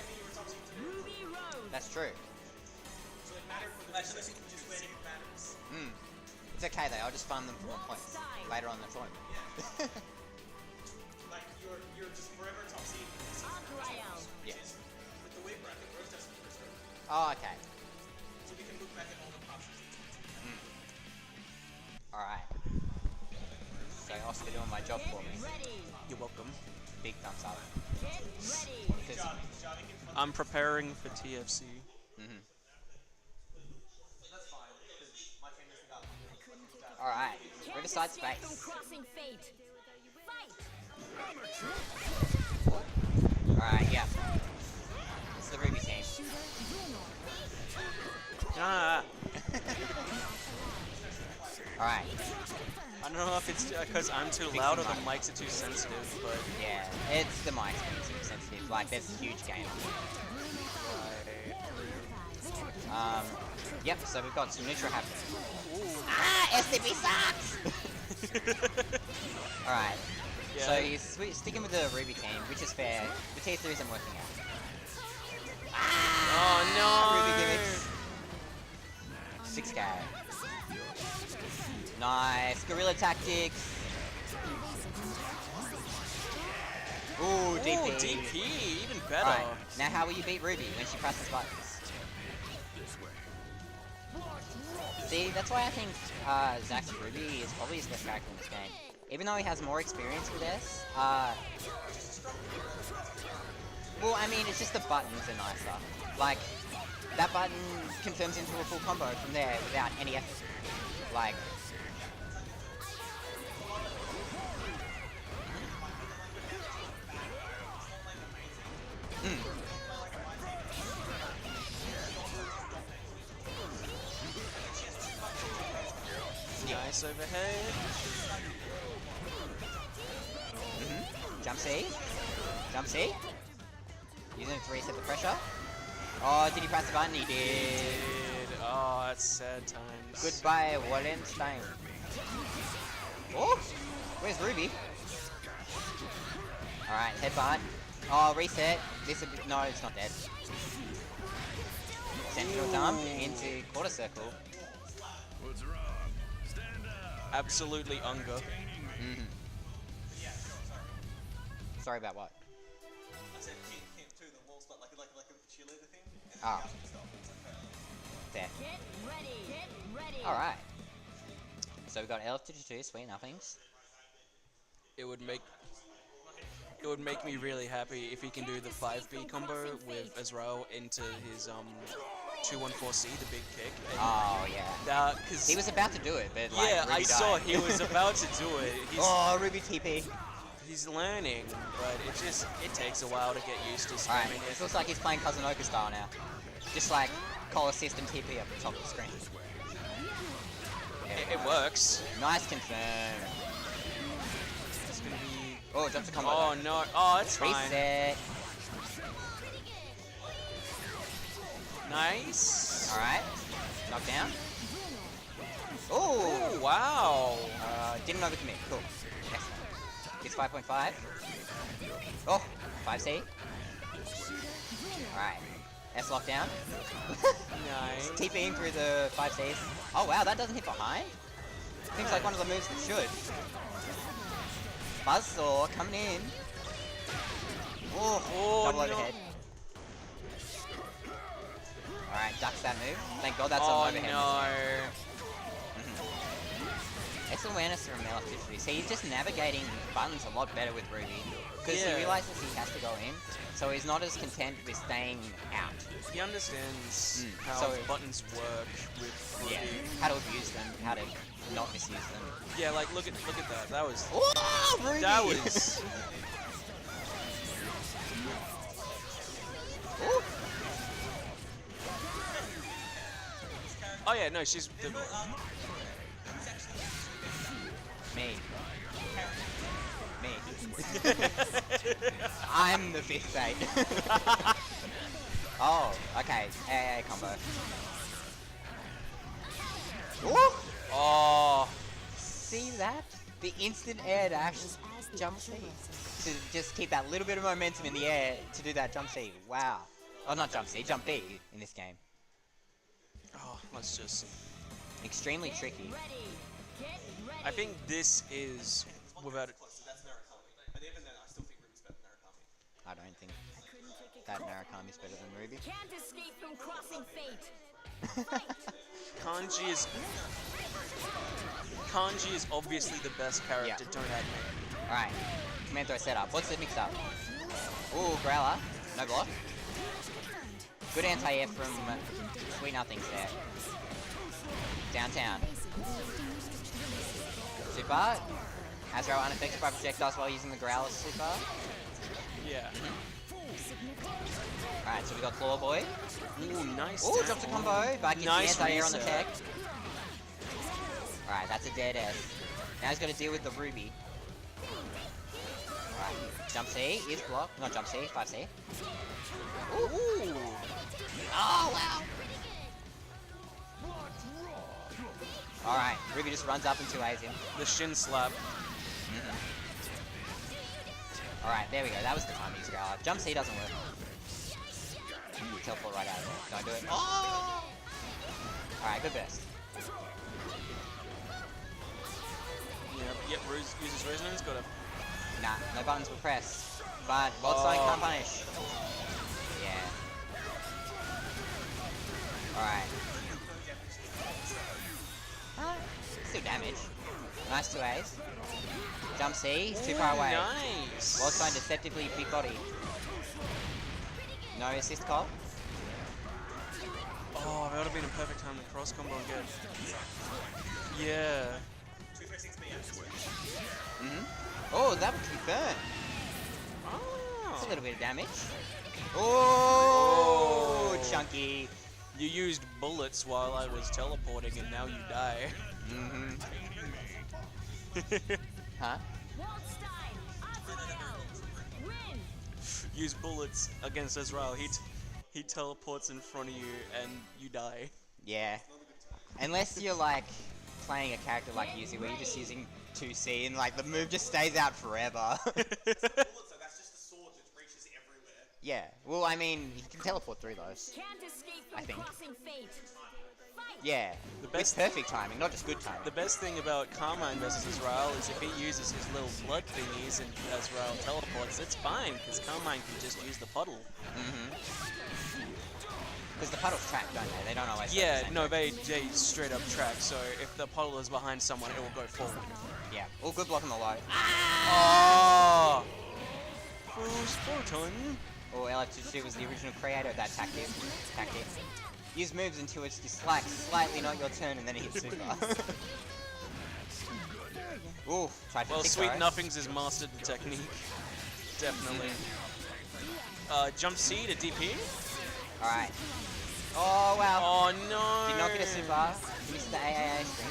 mean you were top seed too. Ruby Road. That's true. So it mattered for the actually just when it matters. It's okay though, I'll just farm them for more points later on in the tournament. Like you're just forever top seed. Arc Yeah. With the weight bracket, we're just first round. Oh, okay. So we can look back at all the passes. Alright. So Oscar doing my job for me. ready. You're welcome. Big thumbs up. Get ready. Because, I'm preparing for TFC. That's fine, because my team is the guy. alright. Can't Riverside escape from space. crossing fate. Fight. Alright, yeah. It's the Ruby team. Ah, Alright. I don't know if it's because I'm too loud or the mics are too sensitive, but Yeah, it's the mic being too sensitive. Like, there's a huge game. So, yep, so we've got some neutral happening. Ah, SCP sucks! Alright. yeah. So he's sticking with the Ruby team, which is fair. The T3 isn't working out. Oh Ruby no! gimmicks. 6k. Nice. Guerrilla tactics. Ooh, DP. Ooh, DP, even better. Alright, now how will you beat Ruby when she presses buttons? See, that's why I think Zach's Ruby is probably his best character in this game. Even though he has more experience with S, well, I mean, it's just the buttons are nicer. Like, that button confirms into a full combo from there without any effort. Like, Nice overhead. jump C, jump C. Using it to reset the pressure. Oh, did he press the button? He did. Oh, that's sad times. Goodbye, Wallenstein. Oh, where's Ruby? Alright, headbutt. Oh, reset. This would be, no, it's not dead. Sentinel dump into quarter circle. Absolutely unga. Sorry about what? I said can't do the walls, but like a cheerleader thing. Oh. There. Get ready. Get ready. Alright. So we got L52, sweet nothings. It would make me really happy if he can do the 5B combo with Azrael into his 214C, the big kick. Oh yeah. Cause He was about to do it, but like yeah, Ruby I died. saw he was about to do it. Oh, Ruby TP. He's learning, but it takes a while to get used to Alright, spamming it it. feels like he's playing Kazunoka style now. Just like call assist and TP up the top of the screen. It works. Nice confirm. It's gonna be. Oh, drops a combo. Oh though. no! Oh, it's fine. Reset. Nice. Alright. Knockdown. Oh Oh! wow! Didn't overcommit. Cool. Excellent. It's 5.5. Oh! 5C. Alright. S lockdown. Nice. TPing through the 5Cs. Oh wow, that doesn't hit behind? Seems like one of the moves that should. Buzzsaw coming in. Oh, double no. overhead. Alright, ducks that move. Thank god that's Oh an overhead. no! Excellent awareness from L50. So he's just navigating buttons a lot better with Ruby. Because Yeah. he realizes he has to go in, so he's not as content with staying out. He understands Mm. how So- buttons work with Ruby. Yeah. How to abuse them, how to not misuse them. Yeah, like look at that. That was Oh, Ruby! that was. Ooh. Oh yeah, no, she's the. Me. I'm the fifth fate. Oh, okay. AA combo. Ooh. Oh, See that? The instant air dash jump C. To just keep that little bit of momentum in the air to do that jump C. Wow. Oh, not jump C, jump B in this game. oh, let's just. Extremely tricky. Ready. Get ready. I think this is without. So that's Narukami. But even then, I still think Ruby's better than Narukami. I don't think that Narukami's better than Ruby. Can't escape from crossing fate. Kanji is obviously the best character. Yeah. Don't at me. Alright. Command throw setup. What's the mix up? Ooh, Growler. No block. Good anti-air from Sweet Nothings there. Downtown. Super. Azrael unaffected by projectiles while using the Growler super. Yeah. Alright, so we got Claw Boy. Ooh, nice. Ooh, drops a combo. Back into Nice the anti-air on the reset. tech. Alright, that's a dead S. Now he's got to deal with the Ruby. Alright, jump C is blocked. Not jump C, 5C. Ooh. Oh, wow. Alright, Ruby just runs up and 2A's him. The shin slap. Alright, there we go. That was the time to use Growler. Jump C doesn't work. Teleport right out of it. Don't do it. Oh! Alright, good burst. Yep, uses resonance. Got a. Nah, no buttons were pressed. But Boldstein can't punish. Yeah. Alright. Still damage. Nice 2A's. Jump C, he's too far away. Nice. Boldstein deceptively big body. No assist call. Oh, that would have been a perfect time to cross combo again. Yeah. Oh, that would confirm. That's a Oh. little bit of damage. Oh, Oh. chunky. You used bullets while I was teleporting, and now you die. Huh? Waldstein. Azrael. Win. use bullets against Ezreal, he teleports in front of you and you die. Yeah. Unless you're like playing a character like Yuzu where you're just using 2C and like the move just stays out forever. So that's just the sword that reaches everywhere. Yeah. Well, I mean, he can teleport through those. Can't escape I from think. crossing fate. Fight. Yeah. The With best- perfect timing, not just good timing. The best thing about Carmine versus Ezreal is if he uses his little blood thingies and Ezreal teleports, it's fine, because Carmine can just use the puddle. Because the puddles track, don't they? They don't always. go Yeah, the same no, direction. they straight up track, so if the puddle is behind someone, it will go forward. Yeah. All good block on the low. Oh! Fool's photon. Or LF22 was the original creator of that tactic. Use moves until it's just like slightly not your turn and then it hits super. Ooh, tried to Well, tick Sweet throw. Nothings has mastered the technique. Definitely. Jump C to DP. Alright. Oh wow. Oh no! Did not get a super. Missed the AAA string.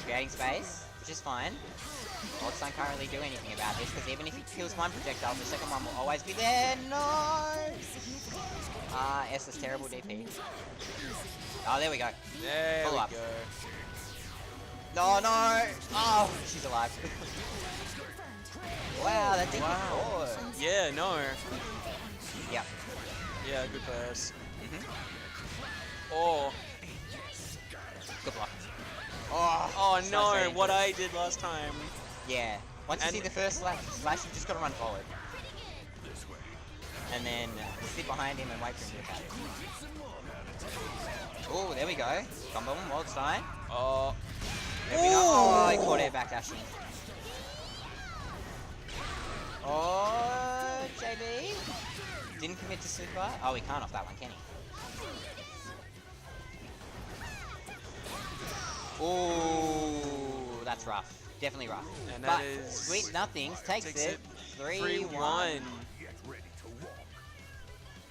Creating space, which is fine. Oldstone can't really do anything about this because even if he kills one projectile, the second one will always be there. No! S is terrible DP. Oh, there we go. There Pull we up. go. No, no! Oh, she's alive. Wow, that did Wow. good. Yeah, no. Yep. Yeah, good burst. Oh. Good block. Oh, Oh so no, dangerous. what I did last time. Yeah. Once you And- see the first slash, you just gotta run forward. And then sit behind him and wait for him to attack. Oh, there we go. Combo him, Wildstein. Oh. There we go. Oh, he caught air back dashing. Oh, JB. Didn't commit to super. Oh, he can't off that one, can he? Oh, that's rough. Definitely rough. And that But is- Sweet Nothings takes it. 3-1. 3-1.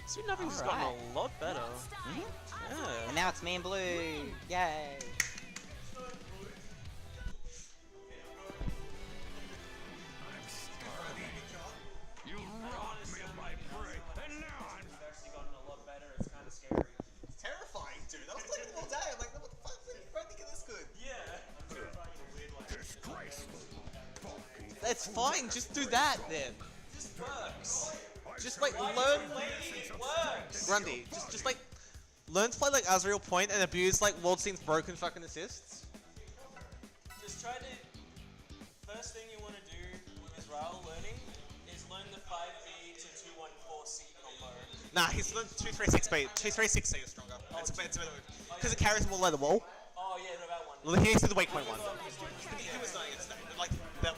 Sweet Nothings has gotten Alright. a lot better. Mhm. Yeah. And now it's me and Blue. Yay. It's terrifying, dude. I was playing the whole day. I'm like, what the fuck? Why do you think this good? That's fine. Just do that then. Just works. Just like learn. Grundy, just like learn to play like Azrael Point and abuse like Waldstein's broken fucking assists. Just try to. First thing you want to do with Israel learning is learn the 5B to 214C combo. Nah, he's learned 236B. 236C is stronger. It's a better move because it carries more like the wall. Oh yeah, no, that one. Well, he needs to do the weak point one. He was doing it today, but like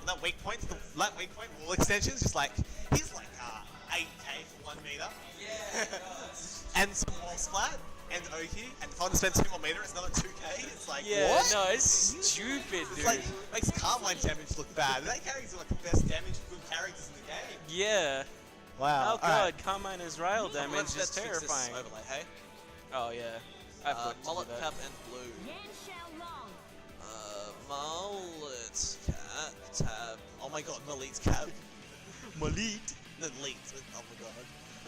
that weak point, that weak point wall extension is just like he's like 8k for 1 meter. Yeah. And some wall splat and Oki, and if I want to spend 2 more meter, it's another 2k. It's like Yeah, what? no, it's stupid, dude. It's like makes Carmine damage look bad. That carries like the best damage of good characters in the game. Yeah. Wow. Oh god, Carmine Israel damage is terrifying. Overlay, hey? Oh yeah. I forgot to do Mullet that. cap and blue. Yan Shao Long. Mullet cap tab. Oh my god, Malit's cap. Malit. The leads. Oh my god.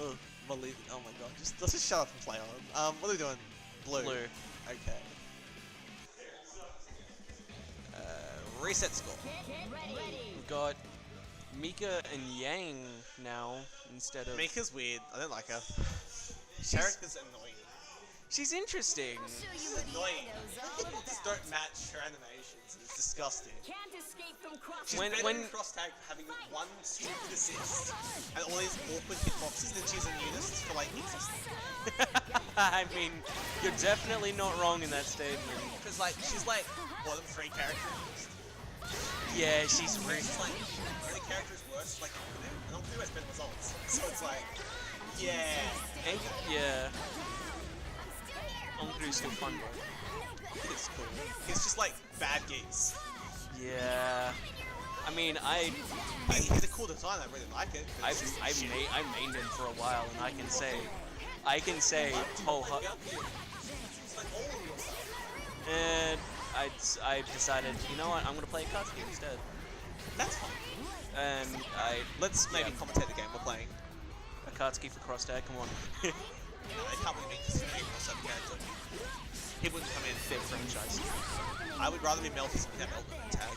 Oh, Malit. Oh my god. Let's just shut up and play on. What are we doing? Blue. Blue. Okay. Reset score. Get ready. We've got Mika and Yang now instead of. Mika's weird. I don't like her. Character's annoying. She's interesting. Show you what Annoying. Nando's all Just about. don't match her animations. It's disgusting. Can't escape from crossing She's When- better when- in cross tag for having one stupid assist and all these awkward hitboxes than she's in Eunice for like existing. I mean, you're definitely not wrong in that statement. Because like she's like bottom 3 character in the list. Yeah, she's She's really. like the character is worse like Cooldown, and on Cooldown has better results. So it's like yeah. Yeah. Onku's still fun though. It's cool. He's just like bad geese. Yeah. I mean, He's a cool design, I really like it. I mained him for a while, and I can say, oh, and I decided, you know what, I'm gonna play Katsuki instead. That's fine. Let's maybe commentate the game we're playing. Akatsuki for cross tag, come on. I can't believe it because it's a character. He wouldn't come in their franchise. I would rather be melted with that melt than tag.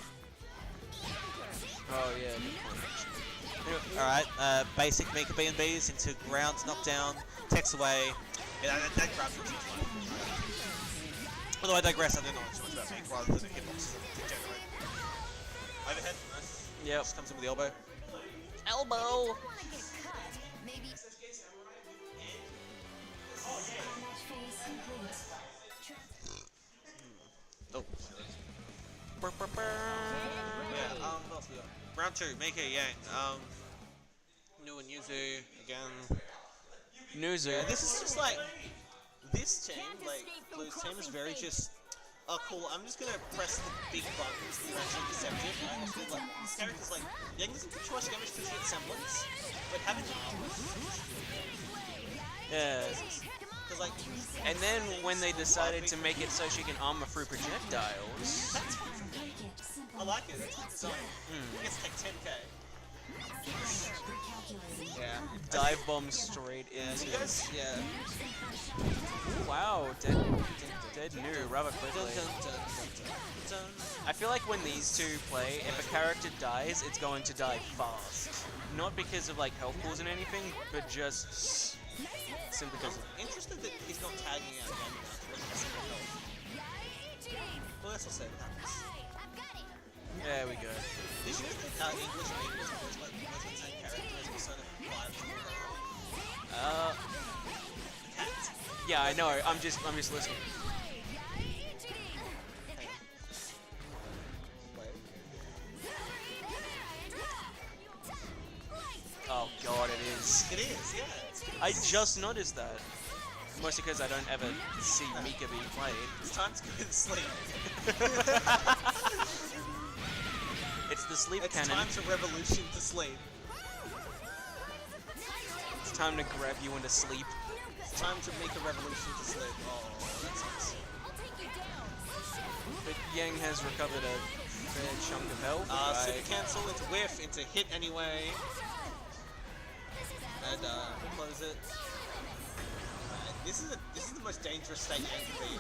Oh yeah, good point. Alright, basic Mika B&Bs into ground knockdown, text away. Yeah, that grabs me too much. Although I digress, I don't know too much about Mika rather than hitboxes in general. Overhead, nice. Yep. Just comes in with the elbow. Elbow! Maybe. Oh. Yeah, what else we got? Round 2, Mika, Yang. New and Yuzu again. Nuzu. Yeah, this is just like this team, like Blue's team is very just oh cool, I'm just gonna press the big buttons that are actually deceptive. I understood like this character's like Yang doesn't do too much damage because he hits semblance, but having the armor Yeah. because like And then when they decided to make it so she can armor through projectiles. that's I like it, it's good design. He gets to take 10k. Yeah. Dive bomb straight Yeah, into. so you guys, yeah. Ooh, wow, dead new, rather quickly. I feel like when these two play, if a character dies, it's going to die fast. Not because of like health pools and anything, but just simply because of... Interested that he's not tagging out again now to look at single health. Well, that's what say what happens. There we go. Did you know that English was like the same character as Persona 5? Cat. Yeah, I know. I'm just listening. Oh god, it is. It is, yeah. I just noticed that. Mostly because I don't ever see Mika being played. It's time to go to sleep. It's the sleep It's cannon. time to revolution to sleep. It's time to grab you into sleep. It's time to make a revolution to sleep. Oh, that sucks. But Yang has recovered a fair chunk of health. Super cancel into whiff, into hit anyway. And close it. This is the most dangerous state Yang can be.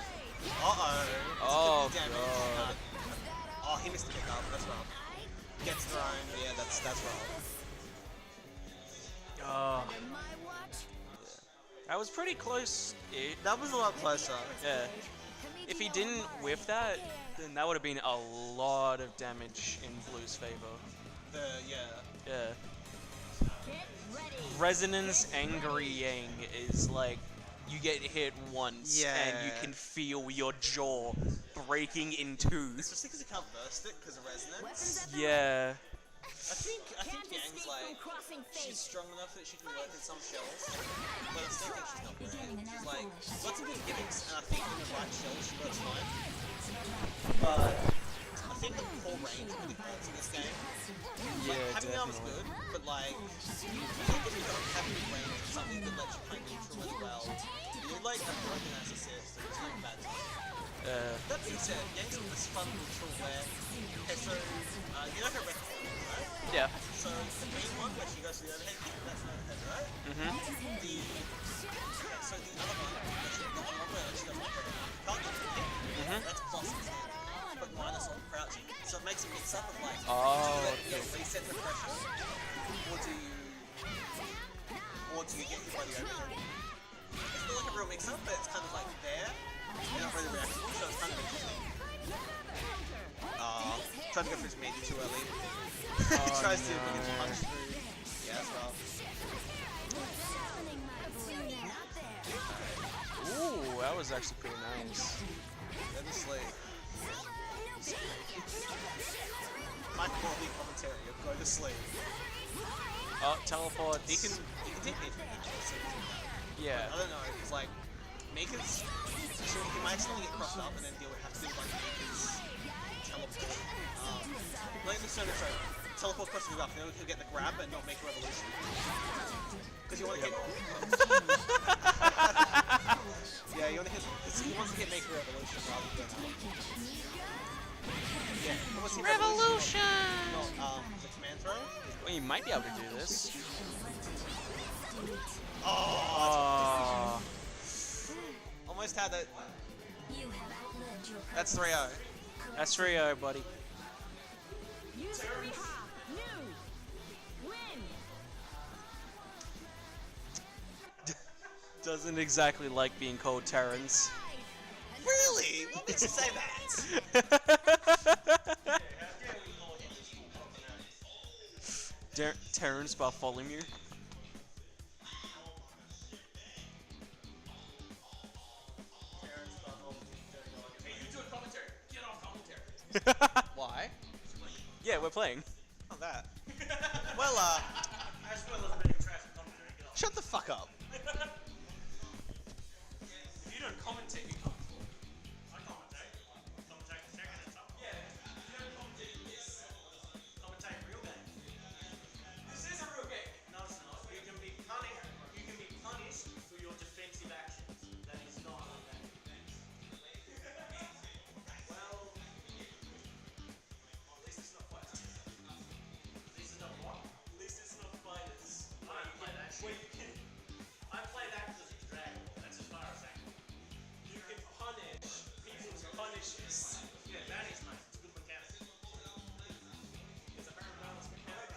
Oh, damage. God. Oh, he missed the pick up. That's rough. Gets thrown. Yeah, that's rough. Oh. That was pretty close. That was a lot closer. Yeah. If he didn't whiff that, then that would have been a lot of damage in Blue's favor. Yeah. Yeah. Resonance Angry Yang is like, you get hit once and you can feel your jaw breaking in two. Especially because you can't burst it because of resonance. Yeah. I think Yang's like, she's strong enough that she can work in some shells, but I still think she's not great. She's like, lots of good gimmicks, and I think in the right shells she works fine. But I think the core range really hurts in this game. Yeah, Having the armor's definitely. good, but like, I think if you don't have any range or something that lets you play neutral as well, you need like a broken ass assist, or it's not a bad time. That being said, Yang's got this fun neutral where, okay, so, you know her record, right? Yeah. So the main one where she goes to the overhead kick, that's an overhead, right? So the other one, where she got one where she does like a cut kick, that's plus instead, but minus on crouching. So it makes a mix up of like, do you reset the pressure, or do you get hit by the overhead? It's not like a real mix up, but it's kind of like there, and not really reactable, so it's kind of interesting. Trying to go for his melee too early. Tries to punch through. Yeah, that's rough. Ooh, that was actually pretty nice. Let me sleep. My quality commentary of go to sleep. Oh, teleport. He can take me through each Yeah. I don't know, it's like Mika's so he might accidentally get crossed up and then have to do like Mika's teleport. Like the sorry, teleport crosses you up, and then we can get the grab and not make a revolution. Because you want to hit. Yeah, you want to hit. He wants to hit make a revolution rather than. Yeah, he wants to hit revolution. Not the command throw. Well, you might be able to do this. Oh. Almost had that. You have outlived your That's 3-0. That's 3-0, buddy. Use Riha. New. Win. Doesn't exactly like being called Terrans. Really? What makes you say that? Terrans Bartholomew. Why? Yeah, we're playing. Not that. Well, shut the fuck up. If you don't commentate, you can't. I commentate. Commentate second and stuff. Yeah, you don't commentate this. Commentate real game. This is a real game. No, it's not. You can be punished. You can be punished for your defensive actions. That is not a game. Well, at least it's not fighters. At least it's not what? At least it's not fighters. I play that shit. Well, you can. I play that because it's Dragon Ball. That's as far as I can. You can punish people's punishes. Yeah, that is nice. It's a good mechanic. It's a very balanced mechanic.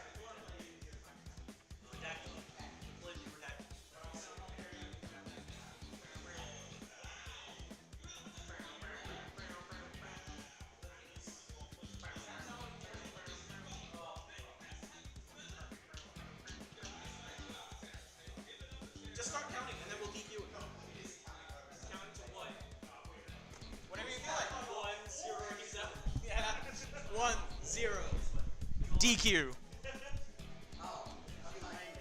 Redacted. Completely redacted. Just start counting and then we'll DQ it. Counting to what? Whatever you feel like. 1, 0, he's up. Yeah. 1, 0. DQ. Oh, I was like,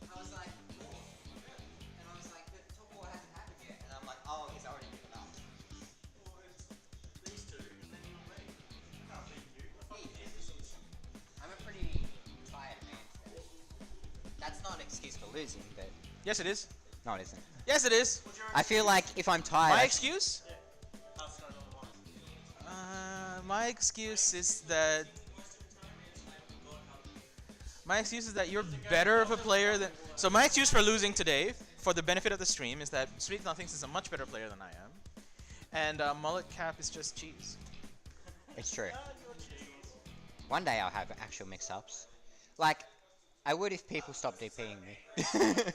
and I was like, but top 4 hasn't happened yet. And I'm like, oh, he's already given up. These two, and then you'll leave. I can't beat you. I'm a pretty tired man today. That's not an excuse for losing, but Yes, it is. no, it isn't. Yes, it is. I feel like if I'm tired, My excuse? My excuse is that. My excuse is that you're better of a player than. So my excuse for losing today, for the benefit of the stream, is that Sweet Nothings is a much better player than I am, and Mullet Cap is just cheese. it's true. One day I'll have actual mix-ups. Like, I would if people stopped DPing me. With Yuzu,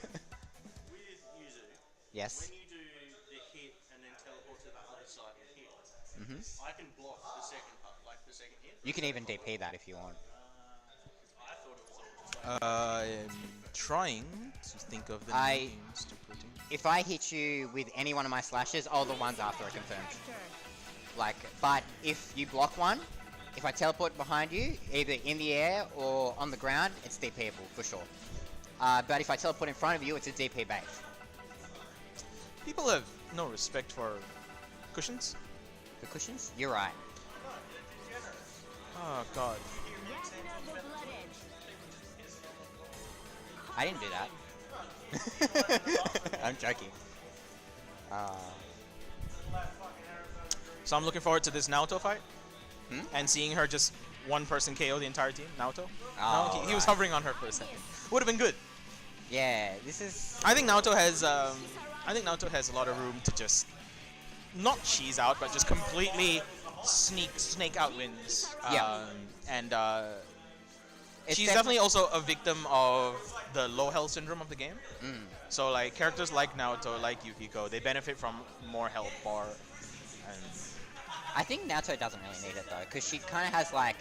Yes. when you do the hit and then teleport to the other side and hit, Mhm. I can block the second, the second hit. You can even DP that if you want. I thought it was all just I'm trying to think of the I- names to put in. If I hit you with any one of my slashes, all the ones after are confirmed. Like, but if you block one, if I teleport behind you, either in the air or on the ground, it's DPable for sure. But if I teleport in front of you, it's a DP bait. People have no respect for cushions. The cushions? You're right. Oh god. Ragnar the Blooded. I didn't do that. I'm joking. So I'm looking forward to this Naoto fight. Hmm? And seeing her just one person KO the entire team, Naoto. Oh, No, he was right. hovering on her for a second. Would have been good. Yeah, this is... I think Naoto has a lot of room to just not cheese out, but just completely snake out wins. Yeah. And It's she's definitely also a victim of the low health syndrome of the game. Mm. So like characters like Naoto, like Yukiko, they benefit from more health bar. And I think Naoto doesn't really need it though, because she kind of has like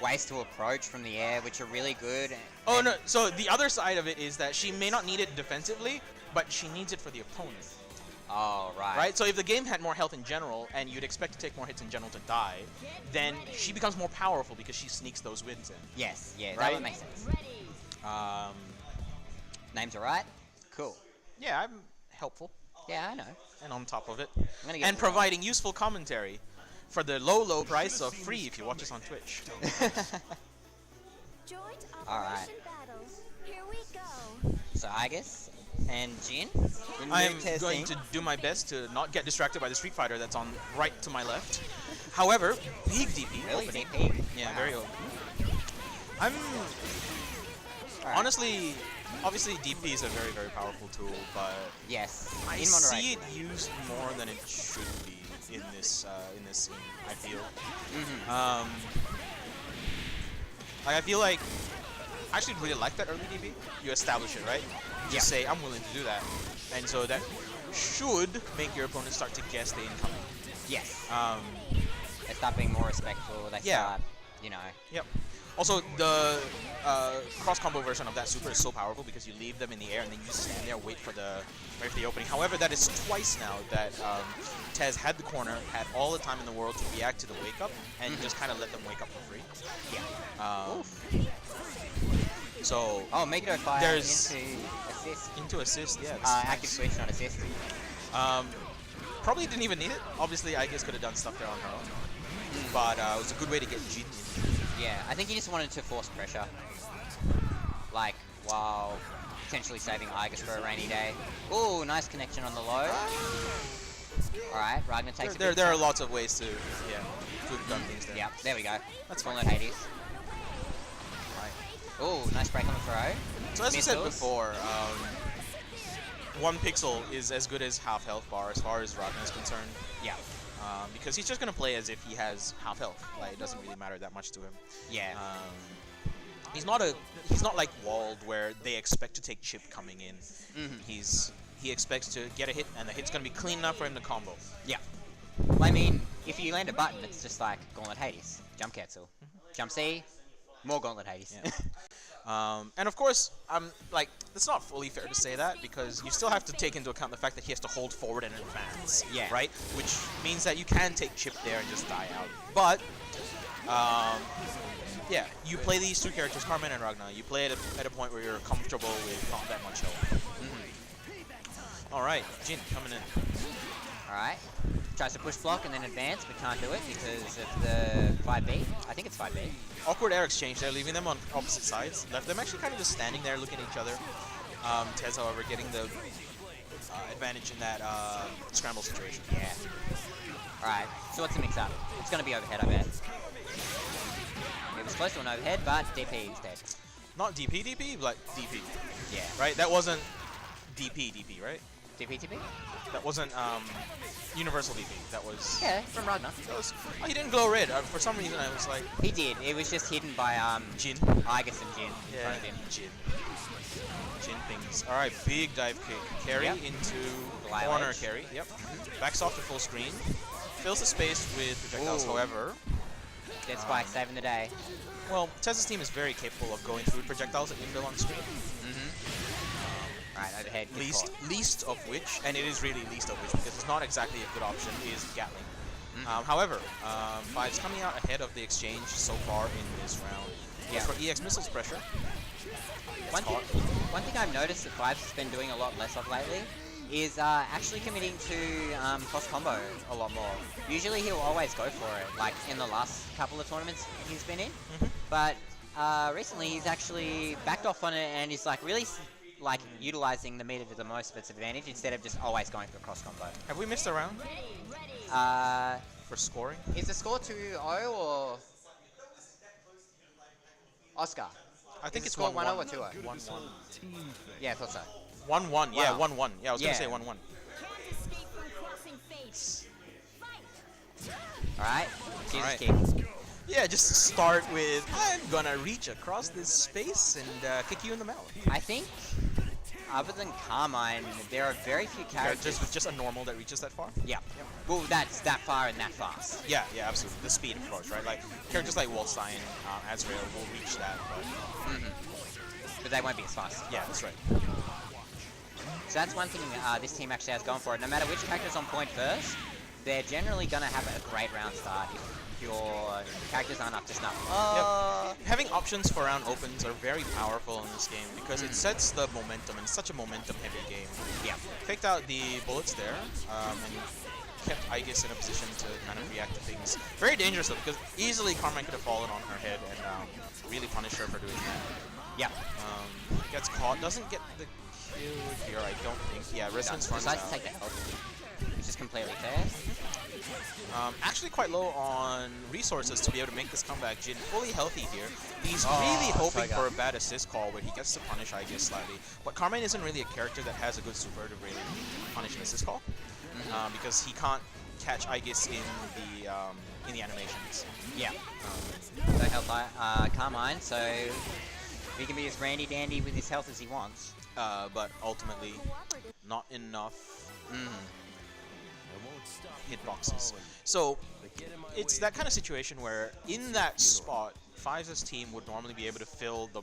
ways to approach from the air, which are really good. oh and- no, so the other side of it is that she may not need it defensively, but she needs it for the opponent. Oh, right. Right? So if the game had more health in general, and you'd expect to take more hits in general to die, then she becomes more powerful because she sneaks those wins in. Yes, yeah, that Right? would make sense. Ready. Names are right? Cool. Yeah, I'm helpful Yeah, I know. and on top of it. I'm gonna get And providing useful commentary for the low price of free if you watch us on Twitch. Joint Alright. Operation Battle. Here we go. So Agus and Jin. in I am move testing. going to do my best to not get distracted by the Street Fighter that's on right to my left. However, big DP Really? opening. DP? Yeah, Wow. very open. I'm honestly, obviously DP is a very, very powerful tool, but Yes. I in see moderation. it used more than it should be in this scene. I feel. Mm-hmm. I feel like I actually really like that early DP. You establish it, right? You just say I'm willing to do that, and so that should make your opponent start to guess the incoming. Yes. Um, They start being more respectful. They Yeah. start, you know. Yep. Also, the cross combo version of that super is so powerful because you leave them in the air and then you just stand there, wait for the opening. However, that is twice now that Tez had the corner, had all the time in the world to react to the wake up, and just kind of let them wake up for free. Yeah. So Oh, make it fire There's- into assist. into assist, yeah. this is Active nice. switch, not assist. Probably didn't even need it. Obviously, I guess could have done stuff there on her own, but it was a good way to get Jin in. Yeah, I think he just wanted to force pressure. Like, while potentially saving Igus for a rainy day. Ooh, nice connection on the low. Alright, Ragnar takes a There big are shot. lots of ways to have done things there. Yep, there we go. That's Full fine. on Hades. Right. Ooh, nice break on the throw. So as we said Missiles. before, 1 pixel is as good as half health bar as far as Ragnar is concerned. Yeah. Because he's just gonna play as if he has half health. Like it doesn't really matter that much to him. Yeah. He's not like Walled where they expect to take chip coming in. He expects to get a hit and the hit's gonna be clean enough for him to combo. Yeah. Well, I mean, if you land a button, it's just like Gauntlet Hades. Jump cancel. Jump C, more Gauntlet Hades. Yeah. And of course, like it's not fully fair to say that because you still have to take into account the fact that he has to hold forward and advance. Yeah. Right? Which means that you can take chip there and just die out. But yeah, you play these two characters, Carmen and Ragnar. You play it at a point where you're comfortable with not that much health. All right, Jin coming in. Alright. Tries to push block and then advance, but can't do it because of the 5B. I think it's 5B. Awkward air exchange there, leaving them on opposite sides. Left them actually kind of just standing there looking at each other. Tez, however, getting the advantage in that scramble situation. Yeah. Alright, so what's the mix up? It's going to be overhead, I bet. It was close to an overhead, but DP instead. Not DP, but DP. Yeah. Right? That wasn't DP, right? DP TP? That wasn't universal DP. That was... Yeah, from Ragnar. That was... Oh, he didn't glow red. For some reason, I was like... He did. It was just hidden by Jin. Igus and Jin in front of him. Jin. Jin things. All right, big dive kick. Carry Yep. into Glide corner edge. carry. Yep. Backs off to full screen. Fills the space with projectiles, Ooh. however. Dead Spike saving the day. Well, Tez's team is very capable of going through projectiles that you fill on screen. Right, overhead. Good Least of which, and it is really least of which because it's not exactly a good option, is Gatling. However, Five's coming out ahead of the exchange so far in this round. Yeah. As for EX missiles pressure, One thing I've noticed that Fives has been doing a lot less of lately is actually committing to cross combo a lot more. Usually he'll always go for it, like in the last couple of tournaments he's been in. But recently he's actually backed off on it and he's like really like utilizing the meter to the most of its advantage instead of just always going for cross combo. have we missed a round for scoring? Is the score 2-0 or Oscar? I think it's score 1-1. 1-0 or 2-0? 1-1. Yeah, I thought so. 1-1. Yeah, Wow. 1-1. Yeah, I was gonna Yeah. say 1-1. Escape from crossing fate. Fight. Alright, Jesus Alright. kick. Yeah, just start with I'm gonna reach across this space and kick you in the mouth. I think, other than Carmine, there are very few characters. Just a normal that reaches that far. Yeah. Well, that's that far and that fast. Yeah, absolutely. The speed, of course, right? Like characters like Waldstein, Azrael will reach that, but But they won't be as fast. yeah, that's right. So that's one thing this team actually has going for it. No matter which character's on point first, they're generally going to have a great round start if your characters aren't up to snuff. Having options for round opens are very powerful in this game because it sets the momentum, and it's such a momentum-heavy game. Yeah. Faked out the bullets there, and kept Aegis in a position to kind of react to things. Very dangerous though, because easily Carmine could have fallen on her head and really punished her for doing that. Yeah. Gets caught, doesn't get the kill here, I don't think. Yeah, Resonance runs Decides out. to take the health, which is completely fair. Actually quite low on resources to be able to make this comeback. Jin fully healthy here. He's Oh, really hoping Toga. for a bad assist call where he gets to punish Aegis slightly. But Carmine isn't really a character that has a good super to really punish an assist call. Because he can't catch Aegis in the animations. Yeah. So health Carmine, so he can be as randy dandy with his health as he wants. But ultimately, not enough hitboxes. So it's that kind of situation where in that spot, FiveS's team would normally be able to fill the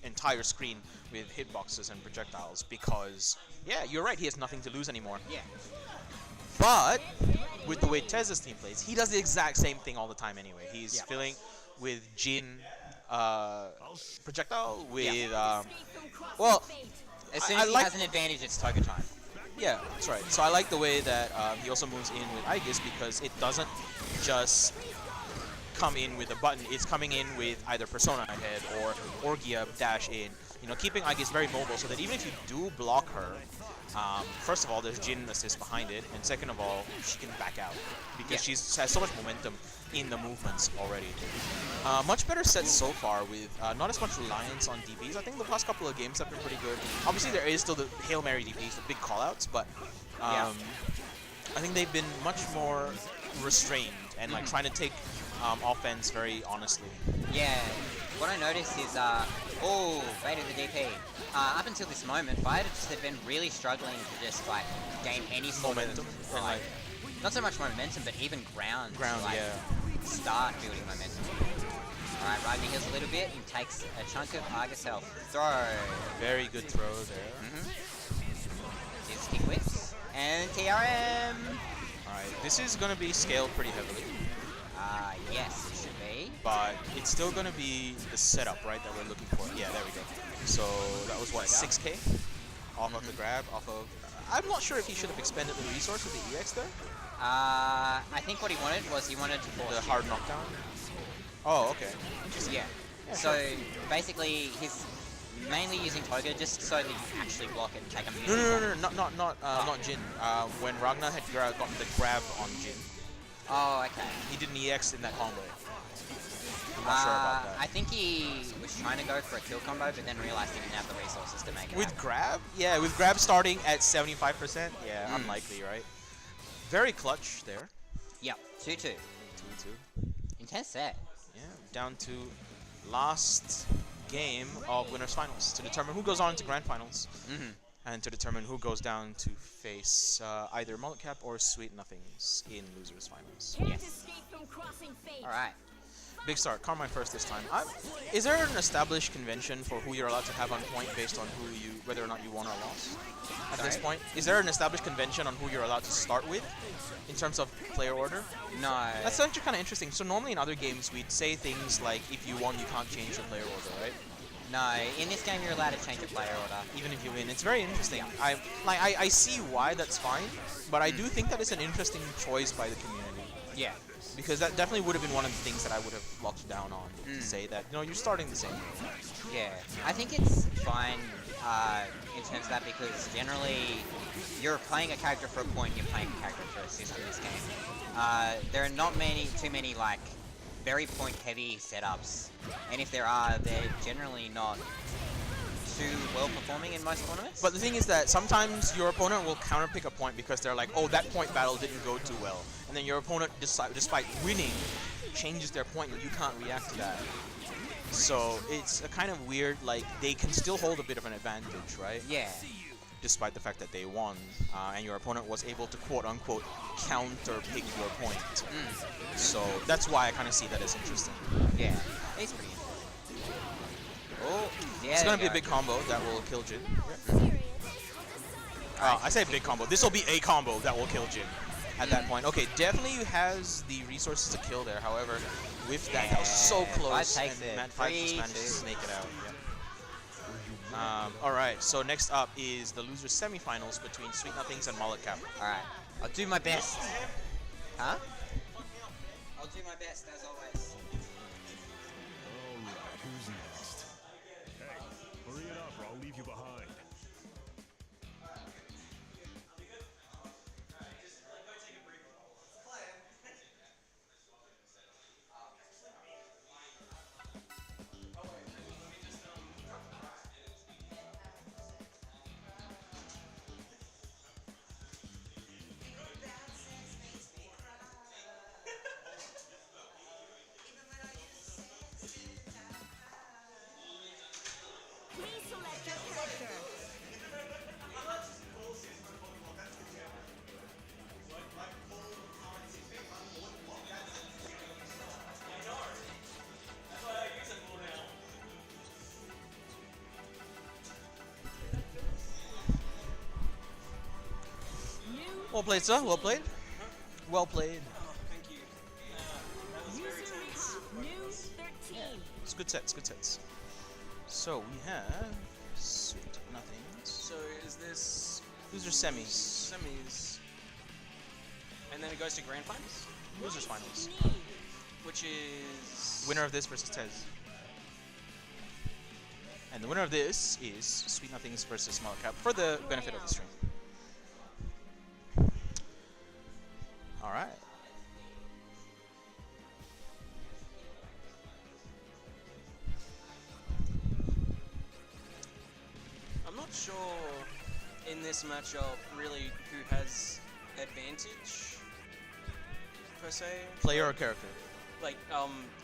entire screen with hitboxes and projectiles because, yeah, you're right, he has nothing to lose anymore. Yeah. But with the way Tez's team plays, he does the exact same thing all the time anyway. He's filling with Jin projectile with well, As soon I as he like- has an advantage, it's Toga time. yeah, that's right. So I like the way that he also moves in with Aegis because it doesn't just come in with a button. It's coming in with either Persona ahead or Orgia dash in. You know, keeping Aegis very mobile so that even if you do block her, first of all, there's Jin assist behind it, and second of all, she can back out because she has so much momentum in the movements already. Much better sets so far with not as much reliance on DPs. I think the past couple of games have been pretty good. Obviously, there is still the Hail Mary DPs, the big callouts, but I think they've been much more restrained and like trying to take offense very honestly. Yeah. What I noticed is, oh, bait of the DP. Up until this moment, Fighter just had been really struggling to just like gain any sort Momentum, of and, like, not so much momentum, but even ground. to, like, yeah. Start building momentum. Alright, Ravi heals a little bit and takes a chunk of Argus health. Throw. Very good throw there. His kick whips. And TRM. Alright, this is going to be scaled pretty heavily, Yes, it should be. but it's still going to be the setup, right, that we're looking for. Yeah, there we go. So that was what, 6k? Off of the grab, off of... I'm not sure if he should have expended the resource with the EX there. I think what he wanted was he wanted to force The Jin. hard knockdown. Oh, okay. Yeah. So basically, he's mainly using Toga just so that you actually block it and take a minute. No, not Jin. When Ragnar had gotten the grab on Jin, Oh, okay. he did an EX in that combo. I'm not sure about that. I think he was trying to go for a kill combo, but then realized he didn't have the resources to make it With happen. grab? Yeah, with grab starting at 75%. Yeah, unlikely, right? Very clutch there. Yep, 2-2. 2-2. Intense set. Yeah, down to last game of winners finals to determine who goes on to grand finals and to determine who goes down to face either Mullet Cap or Sweet Nothings in losers finals. Yes. Alright. Big start, Carmine first this time. Is there an established convention for who you're allowed to have on point based on whether or not you won or lost? At this point, is there an established convention on who you're allowed to start with in terms of player order? No. That's actually kind of interesting. So normally in other games we'd say things like if you won you can't change your player order, right? No, in this game you're allowed to change your player order. Even if you win. It's very interesting. I see why that's fine, but I do think that it's an interesting choice by the community. Yeah. Because that definitely would have been one of the things that I would have locked down on to say that, you know, you're starting the same. Yeah. I think it's fine in terms of that because generally you're playing a character for a point, you're playing a character for assist in this game. There are not too many like very point heavy setups, and if there are, they're generally not too well performing in most tournaments. But the thing is that sometimes your opponent will counterpick a point because they're like, oh, that point battle didn't go too well. And then your opponent, despite winning, changes their point and you can't react to that. So it's a kind of weird, like, they can still hold a bit of an advantage, right? Yeah. Despite the fact that they won, and your opponent was able to quote-unquote counter-pick your point. So that's why I kind of see that as interesting. Yeah. It's pretty. Oh, yeah. It's going to be a big combo that will kill Jin. I say big combo. This will be a combo that will kill Jin at that point. Okay, definitely has the resources to kill there. However, with that was so close, takes and it. Matt 5 just managed to 3-2. snake it out. All right, so next up is the losers semifinals between Sweet Nothings and Mullet Cap. Alright. I'll do my best. Huh? I'll do my best as always. Alright, who's next? Hey, hurry it up or I'll leave you behind. your character. New Well played, sir. Well played. Well played. Thank you. user recap. New 13. It's good sets. Good sets. So we have Sweet Nothings. So is this Loser semis. semis, and then it goes to grand finals, Losers finals. which is Winner of this versus Tez. And the winner of this is Sweet Nothings versus Small Cap for the benefit of the stream. Alright. I'm not sure in this matchup really who has advantage per se. Player or character? Like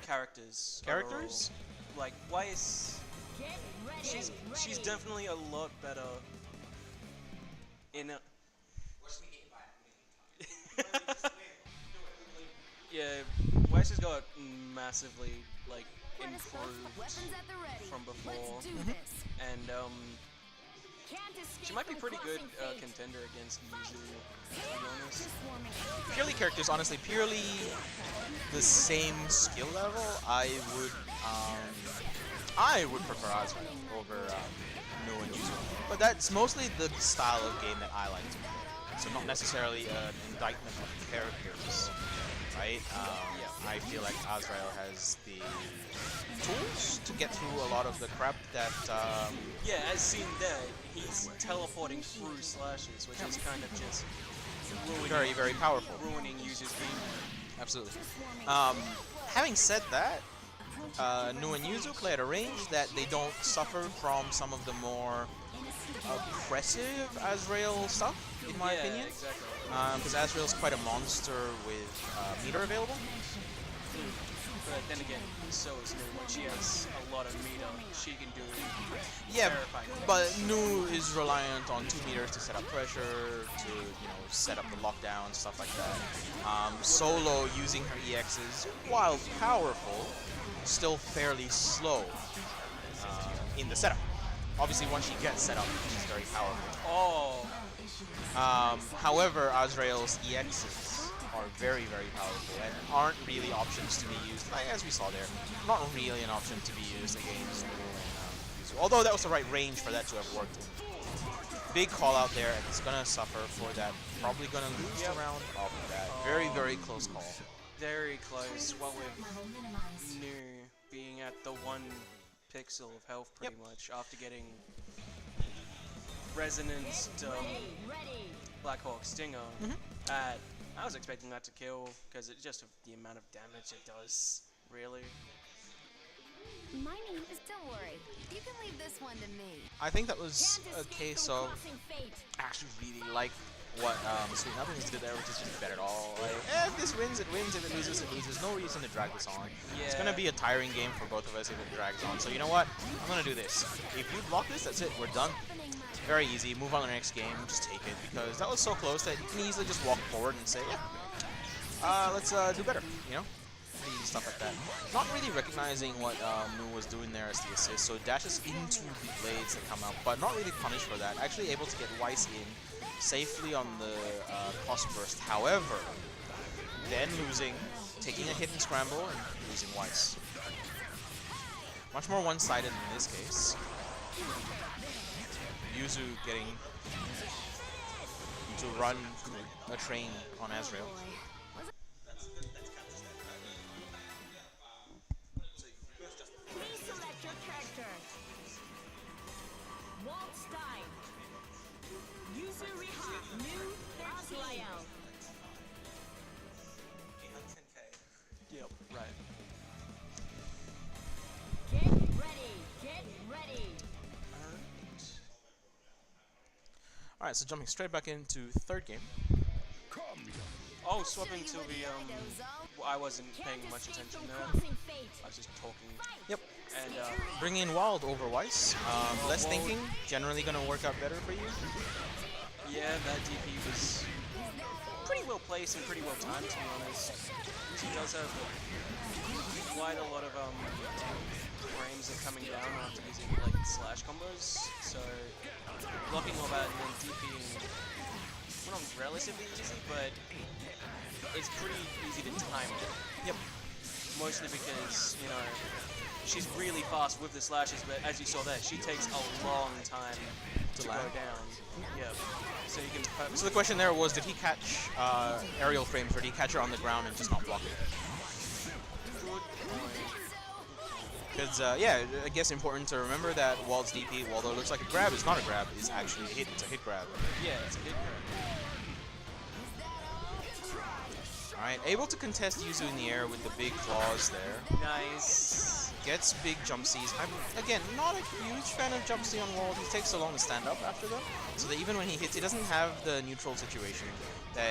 characters. Characters? overall. Like Weiss, Get ready. she's definitely a lot better in a yeah, Weiss has got massively like improved Weapons at the ready. from before, Let's do this. and Can't escape she might be from pretty good crossing fate. contender against Yuzu, to be honest. Swarming. Purely characters, honestly, purely the same skill level, I would prefer Azrael over Nu and Yuzu. But that's mostly the style of game that I like to play. So not necessarily an indictment of characters, right? I feel like Azrael has the tools to get through a lot of the crap that Yeah, as seen there, he's teleporting through slashes, which is kind of just very, very powerful. ruining Yuzu's game. Absolutely. Having said that, Nu and Yuzu play at a range that they don't suffer from some of the more oppressive Azrael stuff, in my Yeah, opinion. exactly. Because Azrael's quite a monster with meter available. But then again, so is Nu. When she has a lot of meter, she can do Yeah, terrifying things. but Nu is reliant on 2 meters to set up pressure, to set up the lockdown, stuff like that. Solo using her EXs, while powerful, still fairly slow in the setup. Obviously, once she gets set up, she's very powerful. Oh, However, Azrael's EXs are very, very powerful and aren't really options to be used, like, as we saw there. Not really an option to be used against Nu and Yuzu. Although that was the right range for that to have worked. Big call out there, and it's gonna suffer for that. Probably gonna lose the round off of that. Very, very close call. very close. What with Nu being at the 1 pixel of health pretty much after getting Resonance Ready. Blackhawk Stinger. I was expecting that to kill because it's just the amount of damage it does, really. My name is. Don't worry. You can leave this one to me. I think that was Can't a escape case from of crossing fate. actually really like what Sweet Nothings did there, which is just bet it all. Like, if this wins, it wins. If it loses, it loses. No reason to drag this on. It's gonna be a tiring game for both of us if it drags on. So you know what? I'm gonna do this. If you block this, that's it. We're done. Very easy. Move on to the next game. Just take it because that was so close that you can easily just walk forward and say, yeah, let's do better. Easy stuff like that. Not really recognizing what Nu was doing there as the assist. So dashes into the blades that come out, but not really punished for that. Actually able to get Weiss in safely on the cost burst. However, then losing, taking a hit and scramble, and losing Weiss. Much more one-sided in this case. Yuzu getting to run a train on Azrael. Please select your character. Walt Stein. User Riha. New 13. Yep, right. Get ready. Get ready. Alright, so jumping straight back into third game. Oh, swapping to the I wasn't paying Can't much escape attention from there. crossing fate. I was just talking. Yep. And Bring in Wild over Weiss. Less Wild- thinking, generally going to work out better for you. yeah, that DP was pretty well placed and pretty well timed, to be honest. He does have quite a lot of frames of coming down after using like slash combos. So blocking all that and then DPing, well, not relatively easy, but it's pretty easy to time it. Yep. Mostly because, you know, she's really fast with the slashes, but as you saw there, she takes a long time to go land. down. Yeah. So you can. So the question there was, did he catch aerial frames, or did he catch her on the ground and just not block it? Because, yeah, I guess important to remember that Wald's DP, although it looks like a grab, it's not a grab, it's actually a hit, it's a hit grab. Yeah, it's a hit grab. Alright, able to contest Yuzu in the air with the big claws there. Nice. Gets big jump Cs. I'm, again, not a huge fan of jump C on Wald. He takes so long to stand up after them, so that even when he hits, he doesn't have the neutral situation that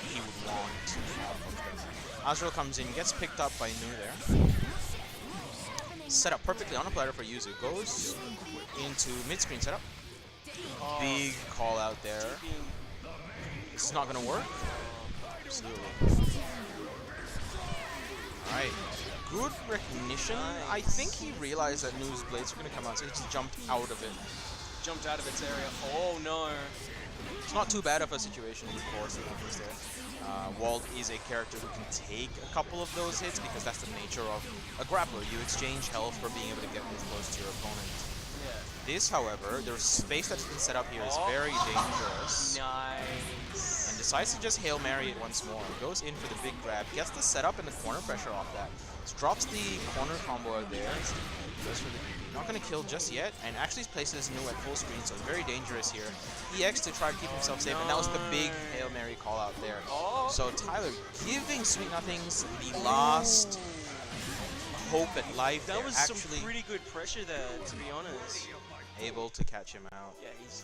he would want to have. Azrael comes in, gets picked up by Nu there. Set up perfectly on a platter for Yuzu. Goes into mid-screen setup. Big call out there. This is not going to work. Absolutely. Alright. Good recognition. I think he realized that Nu's blades are going to come out, so he just jumped out of it. Jumped out of its area. Oh no. It's not too bad of a situation with force that was there. Wald is a character who can take a couple of those hits because that's the nature of a grappler. You exchange health for being able to get move close to your opponent. Yeah. This, however, the space that's been set up here is very dangerous. Nice. And decides to just Hail Mary it once more. Goes in for the big grab, gets the setup and the corner pressure off that. Drops the corner combo out there. Goes for the not going to kill just yet, and actually places Nu at full screen, so very dangerous here. EX to try to keep himself safe, and that was the big Hail Mary call out there. Oh. So Tyler giving Sweet Nothings the last hope at life. That there. was Actually some pretty good pressure there, to be honest. able to catch him out. Yeah, he's.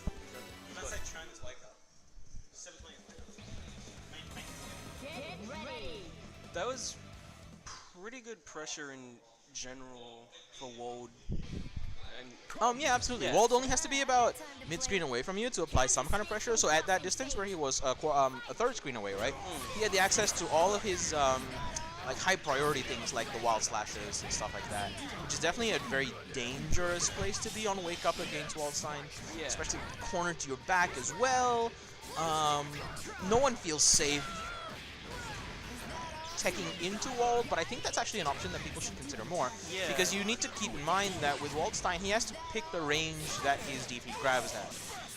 That was pretty good pressure in general for Wald. And Yeah, absolutely. Yeah. Wald only has to be about mid-screen away from you to apply some kind of pressure. So at that distance where he was a third screen away, right? He had the access to all of his like high priority things like the wild slashes and stuff like that, which is definitely a very dangerous place to be on wake up against Waldstein, Yeah. especially cornered to your back as well. No one feels safe teching into Wald, but I think that's actually an option that people should consider more. Yeah. Because you need to keep in mind that with Waldstein, he has to pick the range that his DP grabs at.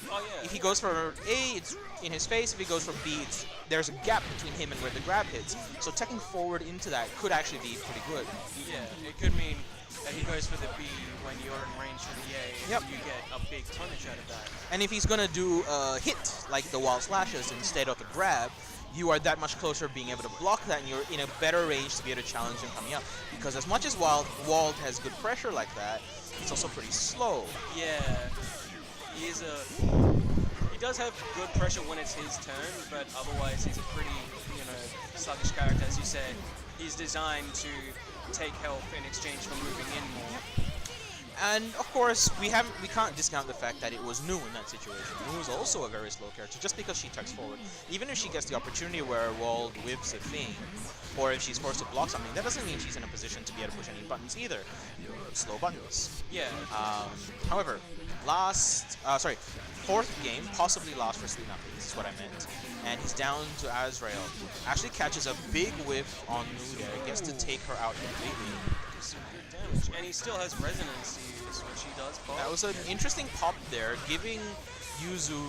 oh yeah. If he goes for A, it's in his face. If he goes for B, there's a gap between him and where the grab hits. So teching forward into that could actually be pretty good. Yeah, it could mean that he goes for the B when you're in range for the A, and Yep. you get a big tonnage out of that. And if he's gonna do a hit like the wild slashes instead of the grab, you are that much closer being able to block that, and you're in a better range to be able to challenge him coming up. Because as much as Wald has good pressure like that, it's also pretty slow. Yeah, he does have good pressure when it's his turn, but otherwise he's a pretty, sluggish character, as you said. He's designed to take health in exchange for moving in more. And of course, we can't discount the fact that it was Nu in that situation. Nu is also a very slow character, just because she tucks forward. Even if she gets the opportunity where Wald whips a thing, or if she's forced to block something, that doesn't mean she's in a position to be able to push any buttons either. Slow buttons. Yeah. However, fourth game, possibly last for Sweet Nothings, is what I meant. And he's down to Azrael. Actually catches a big whiff on Nu there, gets to take her out completely. Some good damage. And he still has resonance to use, which he does pop. That was an interesting pop there, giving Yuzu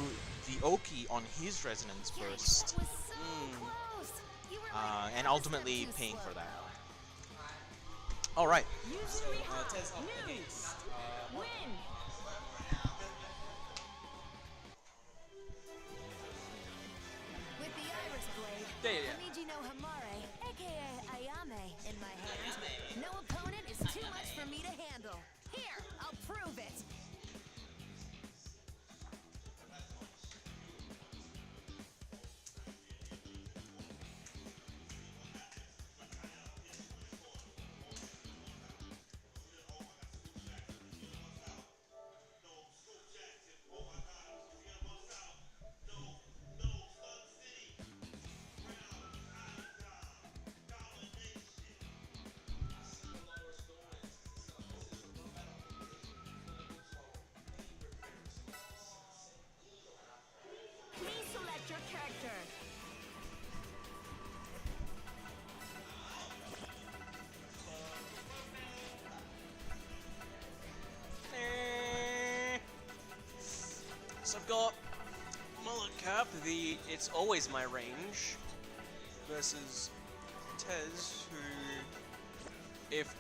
the Oki on his resonance burst, Was so close. You were right. and ultimately paying for that. Alright, Tez up against win. With the Iris Blade, Yeah. Amiji no Hamare, aka Ayame, in my hand. No opponent is too much for me to handle. Here, I'll prove it. So I've got Mullet Cap, the It's Always My Range, versus Tez, who, if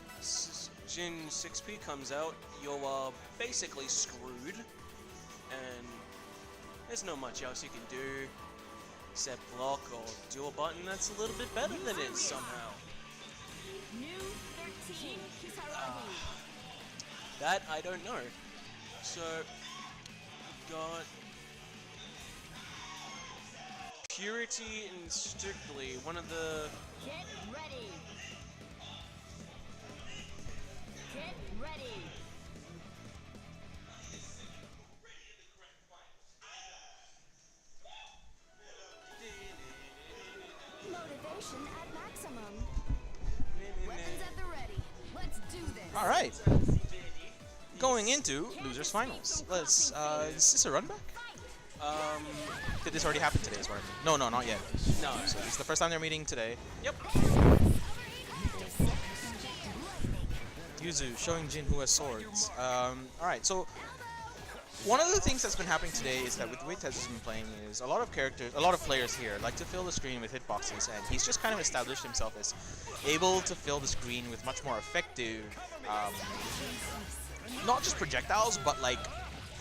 Jin 6P comes out, you're basically screwed, and there's not much else you can do except block or do a button that's a little bit better than it somehow. New 13 Kisaragi. That I don't know. So, got Purity and Strictly, one of the... Get ready. Get ready. Motivation at maximum. Weapons at the ready. Let's do this. All right. Going into losers finals. Let's. Is this a run back? Did this already happen today? As well? No, not yet. No. So this is the first time they're meeting today. Yep. Yuzu showing Jin who has swords. All right. So one of the things that's been happening today is that with the way Tez has been playing is a lot of players here like to fill the screen with hitboxes, and he's just kind of established himself as able to fill the screen with much more effective, not just projectiles, but like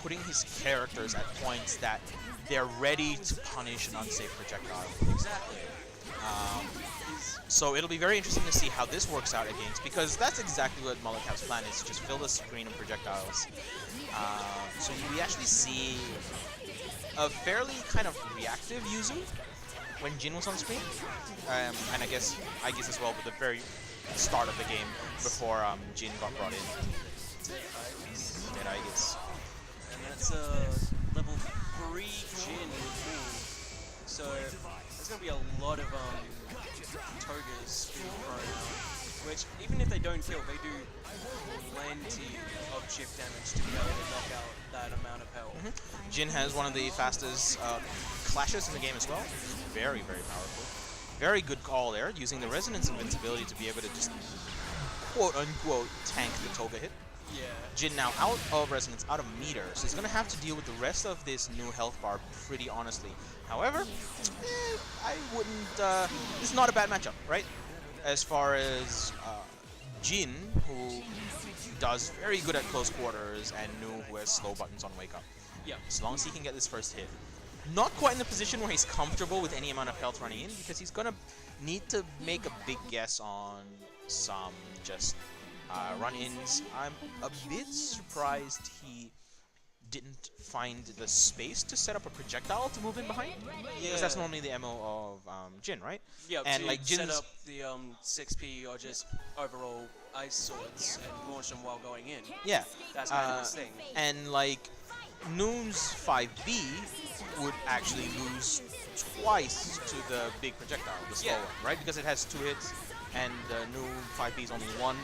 putting his characters at points that they're ready to punish an unsafe projectile. Exactly. So it'll be very interesting to see how this works out against, because that's exactly what Molotow's plan is, just fill the screen of projectiles. So we actually see a fairly kind of reactive Yuzu when Jin was on screen, and I guess as well with the very start of the game before Jin got brought in. Dead Aegis. And that's level 3 Jin. So there's going to be a lot of Togas being thrown out, which even if they don't kill, they do plenty of chip damage to be able to knock out that amount of health. Jin has one of the fastest clashes in the game as well. Very, very powerful. Very good call there, using the Resonance Invincibility to be able to just quote-unquote tank the Toga hit. Yeah. Jin now out of Resonance, out of meter, so he's going to have to deal with the rest of this new health bar pretty honestly. However, I wouldn't... this is not a bad matchup, right? As far as Jin, who does very good at close quarters, and Nu, who has slow buttons on wake up. Yeah. As long as he can get this first hit. Not quite in the position where he's comfortable with any amount of health running in, because he's going to need to make a big guess on some just run-ins. I'm a bit surprised he didn't find the space to set up a projectile to move in behind. Because that's normally the MO of Jin, right? Yeah, and to like set Jin's up the 6P or just overall ice swords and launch them while going in. yeah. That's kind of his thing. And like Noon's 5B would actually lose twice to the big projectile, the slow one, right? Because it has 2 hits, and the new 5B is only 1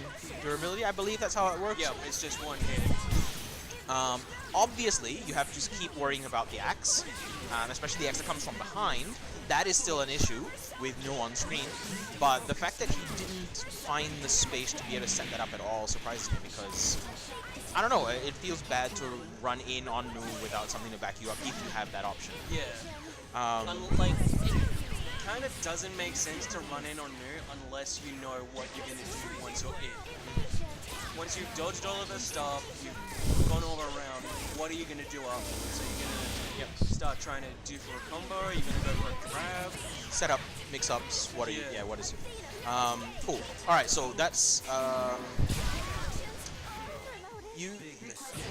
durability. I believe that's how it works. Yeah, it's just 1 hit. Obviously, you have to just keep worrying about the axe, especially the axe that comes from behind. That is still an issue with Nu on screen, but the fact that he didn't find the space to be able to set that up at all surprises me, because I don't know, it feels bad to run in on Nu without something to back you up if you have that option. Yeah. Like, it kind of doesn't make sense to run in on Nu unless you know what you're going to do once you're in. Once you've dodged all of the stuff, you've gone all around, what are you going to do afterwards? So you're going to start trying to do for a combo, are you going to go for a grab? Set up, mix-ups, what are you, Yeah. what is it? Cool. Alright, so that's,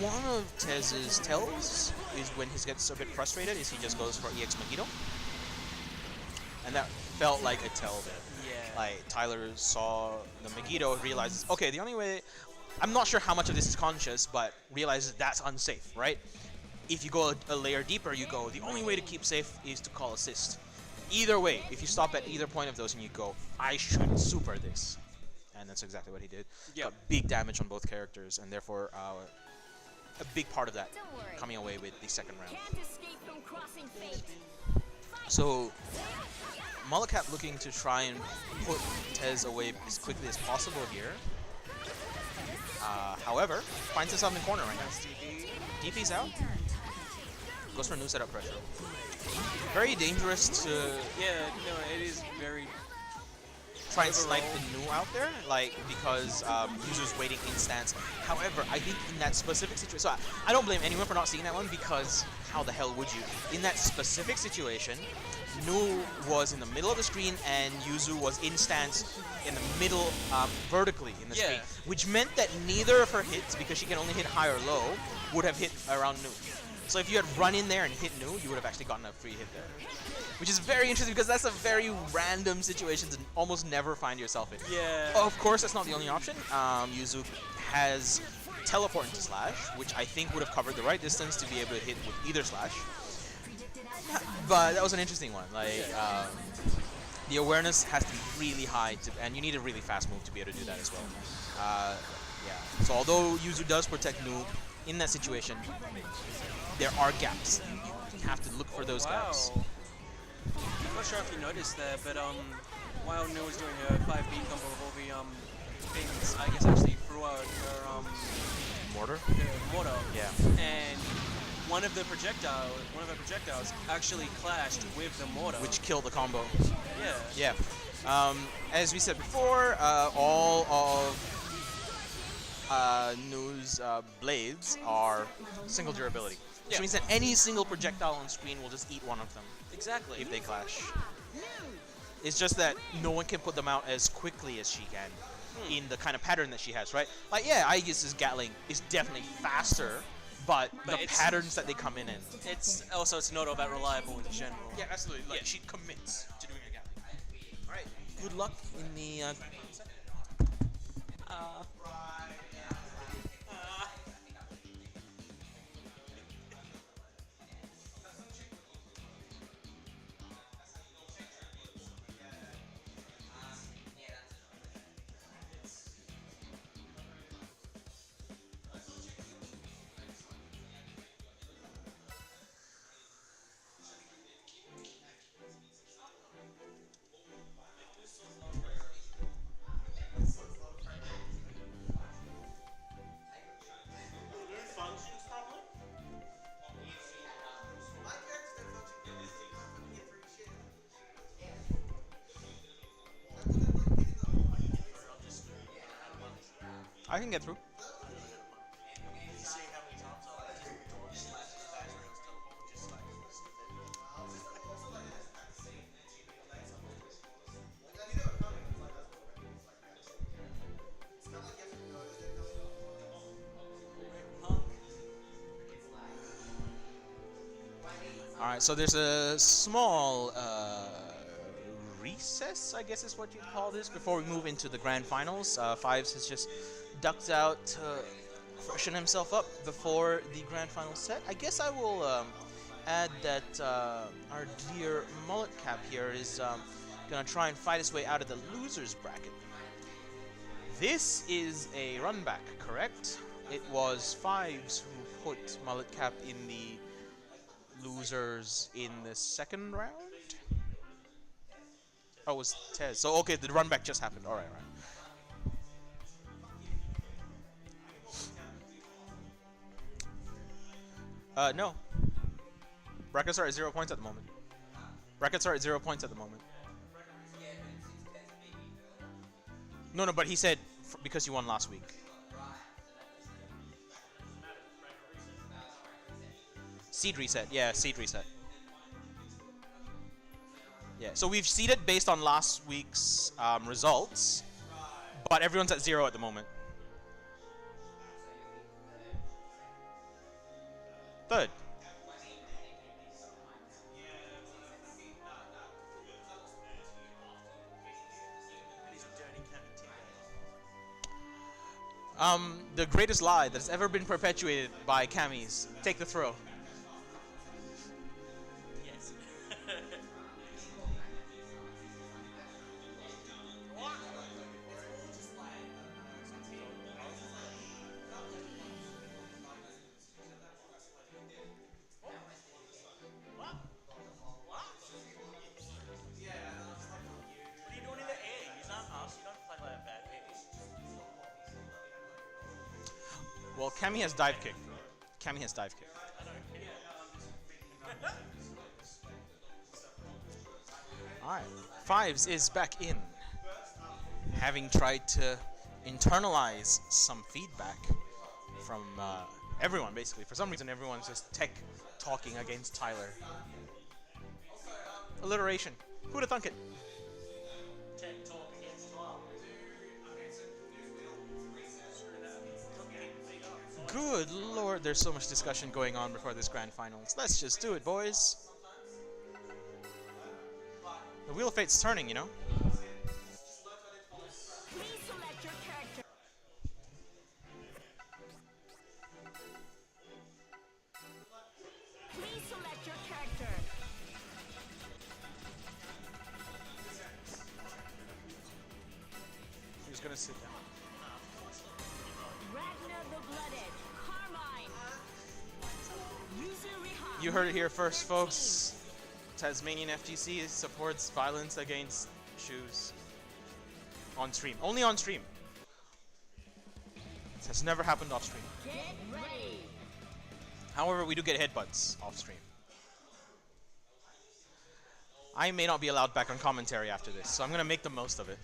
one of Tez's tells is when he gets a bit frustrated is he just goes for EX Megiddo. And that felt like a tell there. Yeah. Like, Tyler saw the Megiddo, realizes, okay, the only way... I'm not sure how much of this is conscious, but realizes that's unsafe, right? If you go a layer deeper, you go, the only way to keep safe is to call assist. Either way, if you stop at either point of those and you go, I should super this. And that's exactly what he did. Yep. Got big damage on both characters, and therefore a big part of that coming away with the second round. Can't escape from crossing fate. So, Molotov looking to try and put Tez away as quickly as possible here. However, finds himself in the corner right now. DP's out. Goes for new setup pressure. Very dangerous to Yeah, no, it is very. try and snipe the new out there, like, because users waiting instance. However, I think in that specific situation, so I don't blame anyone for not seeing that one, because how the hell would you? In that specific situation, Nu was in the middle of the screen and Yuzu was instance in the middle, vertically in the Yeah. screen, which meant that neither of her hits, because she can only hit high or low, would have hit around Nu. So if you had run in there and hit Nu, you would have actually gotten a free hit there. Which is very interesting because that's a very random situation to almost never find yourself in. Yeah. Of course, that's not the only option. Yuzu has teleport into Slash, which I think would have covered the right distance to be able to hit with either Slash. But that was an interesting one. Like, the awareness has to be really high, and you need a really fast move to be able to do that as well. Yeah. So although Yuzu does protect Nu in that situation, there are gaps. You have to look for those gaps. Wow. I'm not sure if you noticed there, but while Nu was doing her 5B combo with all the things, I guess actually threw out her Mortar? her mortar. Yeah. And one of her projectiles actually clashed with the mortar. Which killed the combo. Yeah. Yeah. As we said before, all of Nu's blades are single durability. Which Yeah. means that any single projectile on screen will just eat one of them Exactly. if they clash. It's just that no one can put them out as quickly as she can in the kind of pattern that she has, right? Like, yeah, Aegis's Gatling is definitely faster, but the it's- patterns that they come in. It's also not all that reliable in general. Yeah, absolutely. Like, Yeah. she commits to doing a Gatling. All right. Good luck in the. I can get through. All right, so there's a small recess, I guess is what you'd call this, before we move into the grand finals. Fives has just ducked out to freshen himself up before the grand final set. I guess I will add that our dear Mullet Cap here is gonna try and fight his way out of the losers bracket. This is a run back, correct? It was Fives who put Mullet Cap in the losers in the second round? Oh, it was Tez. So, okay, the run back just happened. Alright, right. No. Brackets are at 0 points at the moment. Brackets are at 0 points at the moment. No, but he said because you won last week. Seed reset. Yeah, seed reset. Yeah, so we've seeded based on last week's results, but everyone's at 0 at the moment. Third. The greatest lie that's ever been perpetuated by Camis. Take the throw. Yes. Well, Cami has dive kick. Cami has dive kick. Alright, Fives is back in, having tried to internalize some feedback from everyone, basically. For some reason, everyone's just tech talking against Tyler. Alliteration. Who'd have thunk it? Good lord, there's so much discussion going on before this grand finals. Let's just do it, boys. The wheel of fate's turning, you know? Please select your character. Please select your character. He's gonna sit down. Ragnar the Blooded. Carmine. Yuzuriha. You heard it here first, folks. Tasmanian FGC supports violence against shoes. On stream. Only on stream. This has never happened off stream. Get ready. However, we do get headbutts off stream. I may not be allowed back on commentary after this, so I'm going to make the most of it.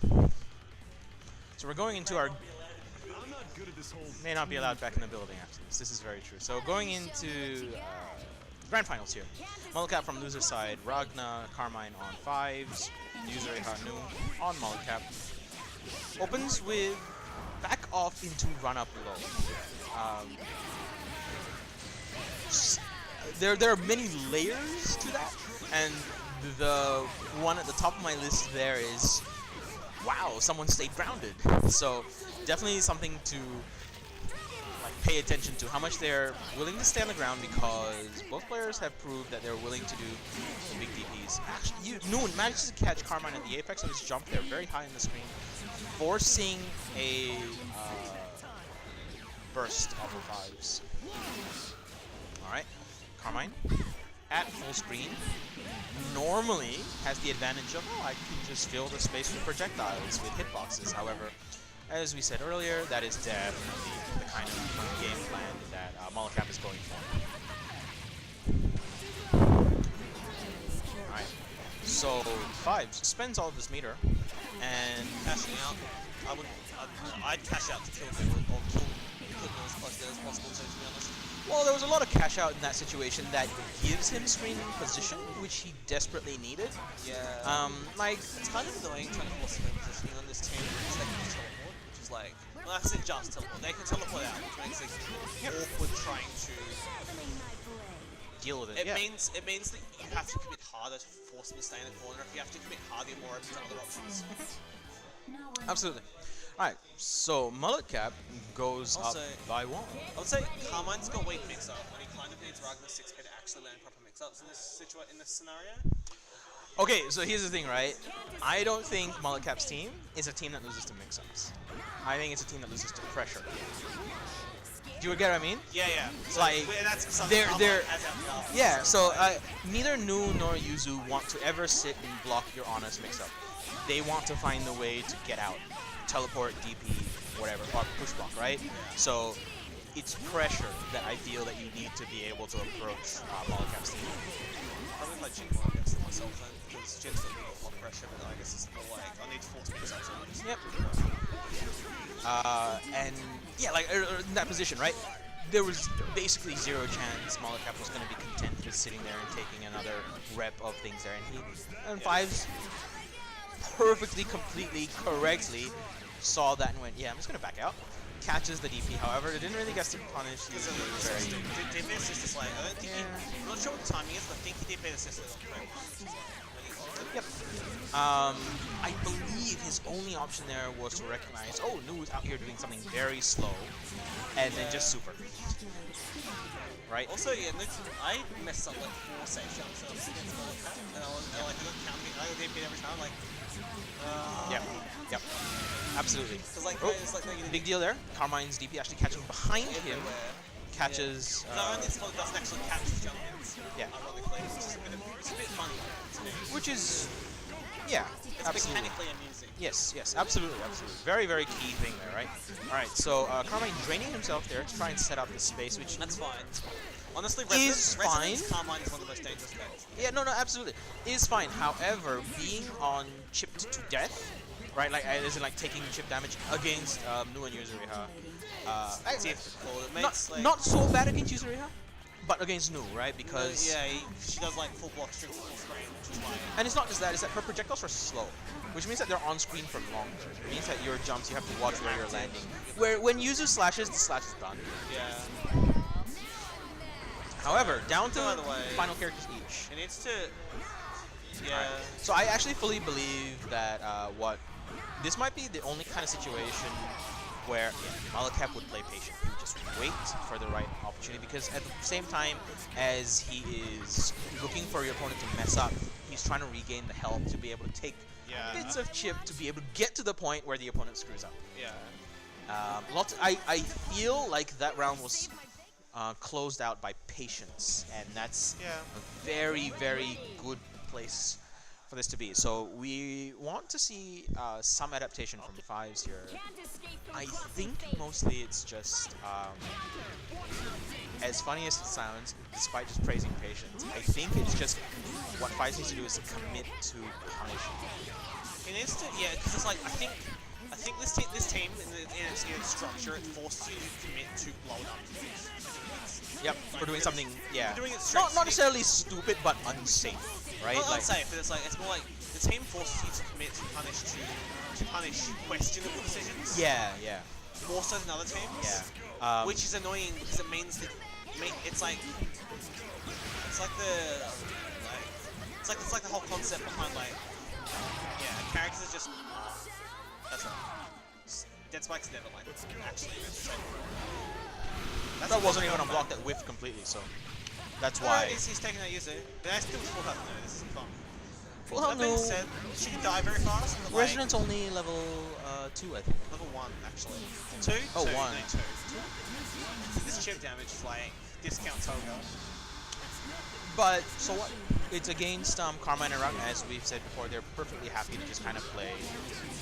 So we're going into our... I'm not good at this whole May not be allowed back in the building after this. This is very true. So going into grand finals here. Mullicap from loser side. Ragna, Carmine on 5s. Yuzuri Hanu on Mullicap. Opens with back off into run up low. There are many layers to that, and the one at the top of my list there is, wow, someone stayed grounded. So definitely something to like pay attention to, how much they're willing to stay on the ground, because both players have proved that they're willing to do some big DPs. Actually, Noon manages to catch Carmine at the apex of his jump there, very high on the screen, forcing a burst off of 5s. Alright, Carmine at full screen normally has the advantage of, oh, I can just fill the space with projectiles, with hitboxes. However, as we said earlier, that is definitely the kind of game plan that Mullicap is going for. Alright, so 5s spends all of this meter, and Cashing out, I'd cash out to kill them or kill them as close to as possible, so to be honest. well, there was a lot of cash out in that situation that gives him screening position, which he desperately needed. Yeah. Like, It's kind of annoying trying to force screen positioning on this team because they can just teleport, which is like, well, that's it, just teleport. They can teleport out, which makes it awkward trying to. deal with it. It Yeah. means that you have to commit harder to force them to stay in the corner. If you have to commit harder, you're more open to other options. Absolutely. Alright, so Mullicap goes Also- up by 1. I would say Carmine's got weak mix-up, and he kind of needs Ragnar 6K to actually land proper mix-ups in this scenario. Okay, so here's the thing, right? I don't think Mullicap's team is a team that loses to mix-ups. I think it's a team that loses to pressure. Do you get what I mean? Yeah. So Like, that's something they're- Carmine has out the office. Yeah, so neither Nu nor Yuzu want to ever sit and block your honest mix-up. They want to find a way to get out. Teleport, DP, whatever, or push block, right? So it's pressure that I feel that you need to be able to approach Mullicap's team. Probably play Jin more against it myself then, because Jin's got a lot of pressure, but I guess it's more like, I need to force mix-ups on this. Yep. And yeah, like in that position, right? There was basically zero chance Mullicap was going to be content just sitting there and taking another rep of things there, and 5s perfectly, completely, correctly saw that and went, yeah, I'm just going to back out. Catches the DP, however, it didn't really get punished. He was very... DP assist is like, I don't think I'm not sure what the timing is, but I think he DP assist is on. Yep. I believe his only option there was to recognize, oh, Nu's out here doing something very slow, and then just super. Right? Also, yeah, I messed up like 4 safe jumps against Mullicap, and I got counting, I got DP'd every time, like, Yep. Absolutely. because like, Oh, it's like negative. big deal there. Carmine's DP actually catching behind him. Everywhere. Catches... No, and this one doesn't actually catch the jump ins. Yeah. Ironically, which is it's a bit funny to me. Which is... Yeah, It's absolutely. mechanically amusing. Yes, absolutely. Very, very key thing there, right? Alright, so Carmine draining himself there to try and set up the space, which... That's fine. Honestly, is Resonance fine. Carmine is one of the most dangerous players. Yeah, no, absolutely. Is fine. However, being on chipped to death, right? Like, as in like taking chip damage against Nu and Yuzuriha. It's difficult. It makes, like, Not so bad against Yuzuriha, but against Nu, right? Because yeah, she does like full block strings full screen, which is why. and it's not just that; it's that her projectiles are slow, which means that they're on screen for longer. It means that your jumps you have to watch where you're landing. Where when Yuzu slashes, the slash is done. Yeah. However, down to By the way, final characters each. It needs to. Yeah. So I actually fully believe that this might be the only kind of situation where Malakap would play patient. He would just wait for the right opportunity because at the same time as he is looking for your opponent to mess up, he's trying to regain the health to be able to take bits of chip to be able to get to the point where the opponent screws up. Yeah. I feel like that round was closed out by patience, and that's a very, very good place for this to be. So we want to see some adaptation from Fives here. I think mostly it's just, as funny as it sounds, despite just praising patience, I think it's just what Fives needs to do is commit to punishing. It needs to, yeah, because it's like I think this team in its structure it forces you to commit to blow up. Yep, for doing something, yeah. Doing it Not necessarily stupid, but unsafe, right? Not Like, unsafe, but it's more like the team forces you to commit to punish questionable decisions. yeah, yeah, More so than other teams. yeah. Which is annoying because it means that it's like the whole concept behind like characters are just that's right. Dead Spike's never like actually That wasn't even unblocked, that whiffed completely, so that's why. He's taking that user. But I still full health. No, this isn't fun. Full That health, being no. said, she can die very fast. But like, Resonance only level 2, I think. level 1 actually. 2? Oh, 2, 1. No, 2. This chip damage is like discount Toga. But, so what? It's against Carmine and Rung, as we've said before, they're perfectly happy to just kind of play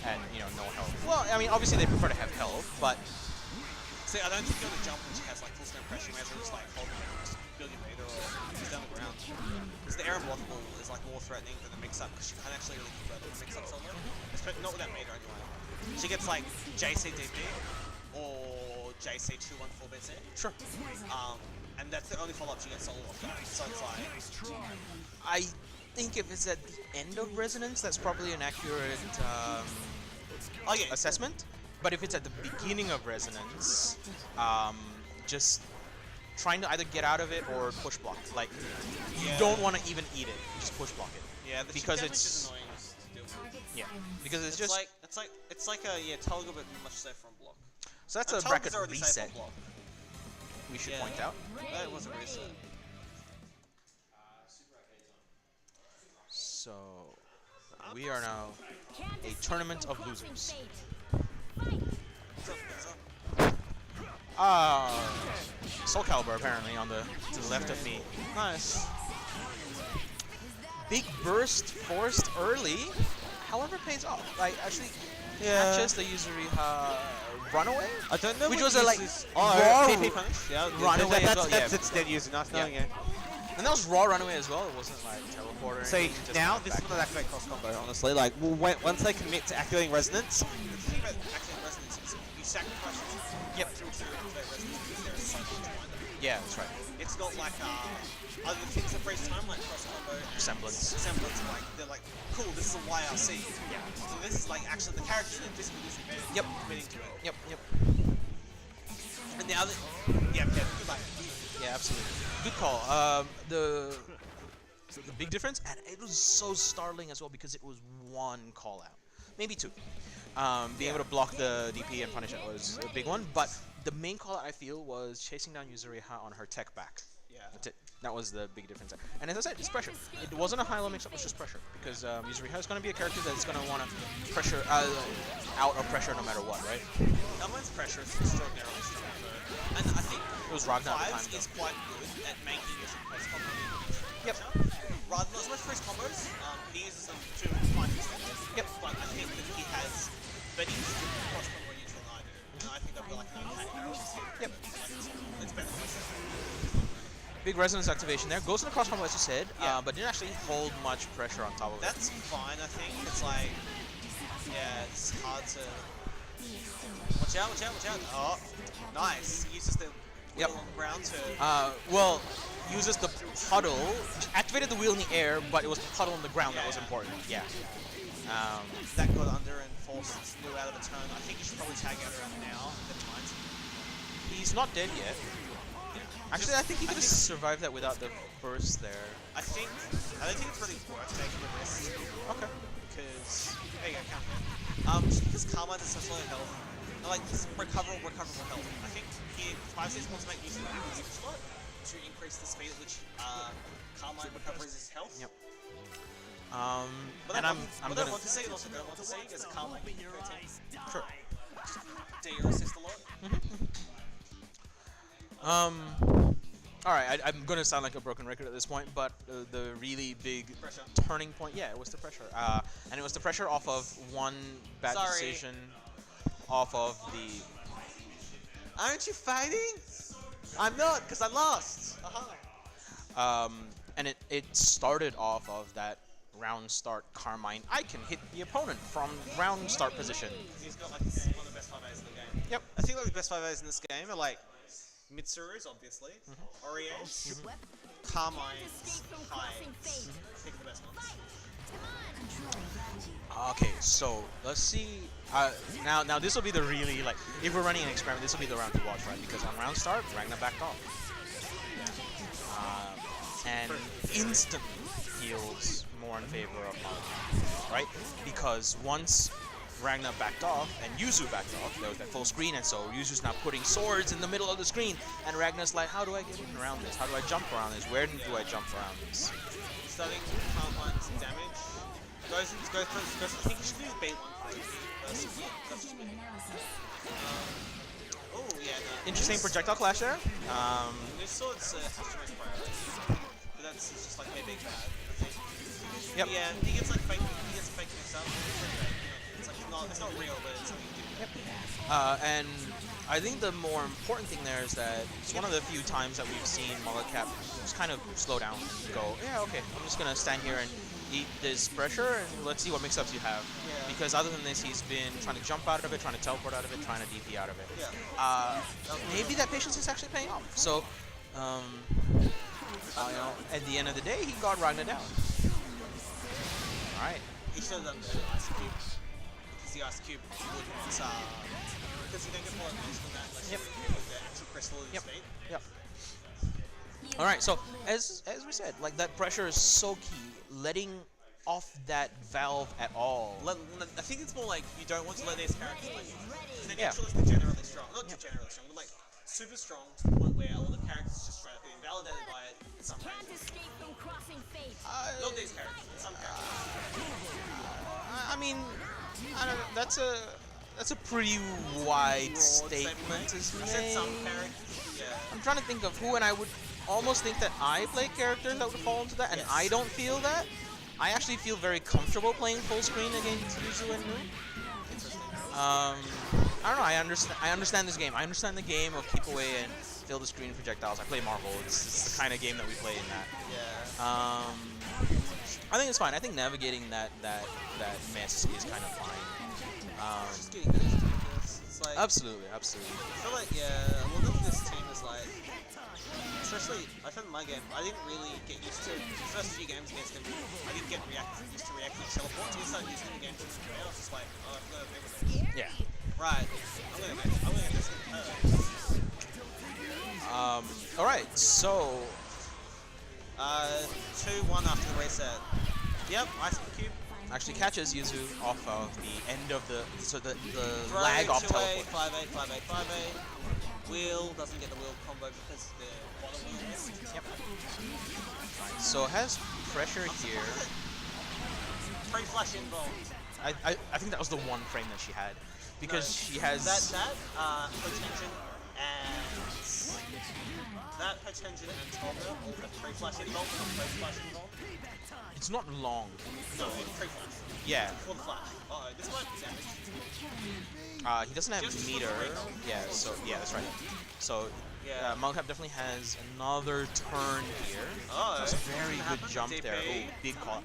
and, no health. Well, I mean, obviously they prefer to have health, but See, I don't think you're gonna jump when she has like full screen pressure. You may as well just like hold just build your meter or just down the ground. Because the air unblockable is like more threatening than the mix-up because she can't actually really keep up with the mix-up somewhere. Not with that meter anyway. She gets like JCDP or JC214BC. sure. And that's the only follow-up she gets solo off that. So it's like I think if it's at the end of Resonance, that's probably an accurate assessment. But if it's at the beginning of Resonance, just trying to either get out of it or push block. Like, you don't want to even eat it, just push block it. yeah, the Because chip damage it's- is annoying to deal with. Yeah, because it's It's just like a Toga but much safer on block. so that's And a Toga's bracket already safe reset. on block. We should Yeah. point out. That was a reset. So we are now a tournament of losers. Soul Calibur apparently on to the left of me. Nice. Big burst forced early, however pays off. Like actually catches the Yuzuriha runaway. I don't know Which what was a like uses- raw PP punish. Yeah, runaway as well, that's yeah. its dead user. Nice Yeah. knowing it. And that was raw runaway as well. It wasn't like teleporter. or So anything, just now kind of this is back. not activate cross combo. Honestly, like once they commit to activating resonance. The thing about activating resonance is you sacrifice your Yep. to activate resonance because there is so much behind it. Yeah, that's right. It's not like other things that freeze time like cross combo and Semblance. Semblance, like they're like, cool, this is a YRC. Yeah. So this is like actually the characters that physically disadvantage. Yep. Committing to it. Yep, yep. And now that good luck. Yeah, absolutely. Good call. The big difference, and it was so startling as well because it was one call out, maybe two. Being able to block the DP and punish it was a big one, but the main call out I feel was chasing down Yuzuriha on her tech back. Yeah. That's it. That was the big difference. And as I said, it's pressure. It wasn't a high-low mix-up, it was just pressure. Because Yuzuriha is going to be a character that's going to want to pressure out of pressure no matter what, right? Elmo's pressure is extraordinarily strong though. And I think It was Ragnar at the Fives time, is though. quite good at making use of press combo. Yep. Rather not so much press combos, he uses them to find perspective. Yep. But I think that he has better use of cross combo neutral than I do. And I think I've got like an okay barrel. Yep. It's better than myself. big resonance activation there. Goes in the cross combo as you said, Yeah. but didn't actually hold much pressure on top of it. That's fine, I think. It's like, yeah, it's hard to. Watch out, watch out, watch out. Oh, nice. He uses the wheel Yep. on the ground to. Well, uses the puddle, activated the wheel in the air, but it was the puddle on the ground that was Yeah. important. Yeah. That got under and forced Lou out of a turn. I think you should probably tag out around now. Never mind. He's not dead yet. Actually, I think he could have survived that without the burst there. I don't think it's really worth taking the risk. Okay. Because there you go, counter. Just because Carmine is such low health, like this recoverable health. I think he 5-6 wants to make use of the weak spot to increase the speed at which Carmine recovers his health. Yep. But and I'm what I gonna. want to see and also don't want to see is Carmine being 13. Sure. Do your assist a lot. All right, I'm gonna sound like a broken record at this point, but the really big Pressure. turning point, yeah, it was the pressure, and it was the pressure off of one bad Sorry. decision, off of the. Aren't you fighting? I'm not, because I lost. And it started off of that round start Carmine. I can hit the opponent from round start position. He's got like one of the best 5As in the game. Yep. I think like the best 5As in this game are like Mitsuru's, obviously, Orie's, Carmine's, Hyde's. I think the best ones. Okay, so let's see. Now this will be the really like if we're running an experiment, this will be the round to watch, right? Because on round start, Ragnar backed off, and instantly feels more in favor of Mono, right? Because once Ragnar backed off and Yuzu backed off, there was that full screen, and so Yuzu's now putting swords in the middle of the screen, and Ragnar's like, how do I get in around this? How do I jump around this? Where do I jump around this? Starting Carmine's damage. Goes for, I think you should do bait one first. That's just me. Oh, yeah, no. Interesting projectile clash there. This sword's has to make priority. But that's just like maybe bad, I think. Yep. Yeah, he gets like fake himself. It's like it's not real, but it's something you do. And I think the more important thing there is that it's one of the few times that we've seen Molotcap just kind of slow down and go, yeah, okay, I'm just going to stand here and eat this pressure and let's see what mix-ups you have. Yeah. Because other than this, he's been trying to jump out of it, trying to teleport out of it, trying to DP out of it. Yeah. Maybe that patience is actually paying off. So, you know, at the end of the day, he got Ragnar down. All right. He should have done the ice cube. Because the ice cube wouldn't, because you don't get more advantage from that unless Yep. you put the actual crystal in Yep. state. Yep. All right. So as we said, like that pressure is so key. Letting off that valve at all. I think it's more like you don't want to let these characters like because they're Yeah. naturalistic, generally strong. Not generally strong, but like super strong to the point where a lot of characters just straight up get invalidated by it in some Can't cases. escape from crossing fate. Not these characters, but some characters. I mean, I don't know. That's a pretty wide statement to I said some make. characters, yeah. I'm trying to think of who, and I would almost think that I play characters that would fall into that, and Yes. I don't feel that. I actually feel very comfortable playing full screen against Yuzu and Moon. Interesting. I don't know. I understand this game. I understand the game of keep away and fill the screen with projectiles. I play Marvel. It's the kind of game that we play in that. Yeah. I think it's fine. I think navigating that mess is kind of fine. Just getting used to this. It's like Absolutely. I feel like a lot of this team is like, especially I found in my game, I didn't really get used to the first few games against him. I didn't get used to reacting to teleports. We started using the game to I was just like, oh, I've got to make it. Yeah. Right. I'm gonna get this thing. All right. So 2-1 after the reset. Yep, ice cube. actually catches Yuzu off of the end of the Throw, lag off 2A, teleport. 5A, 5A, 5A. Wheel doesn't get the wheel combo because the bottom wheel missed. Yep. So has pressure here. Free flash involved. I think that was the one frame that she had because she has Potention and Tolga all have free flash involved, not free flash involved. it's not long. No, free flash. Yeah. For the flash. Oh, this might be damage. He doesn't have Just meter. for the recall. Yeah. So yeah, that's right. So Yeah. Malcap definitely has another turn here. Oh, That's a very what good happened? jump DP. there. Oh, big call.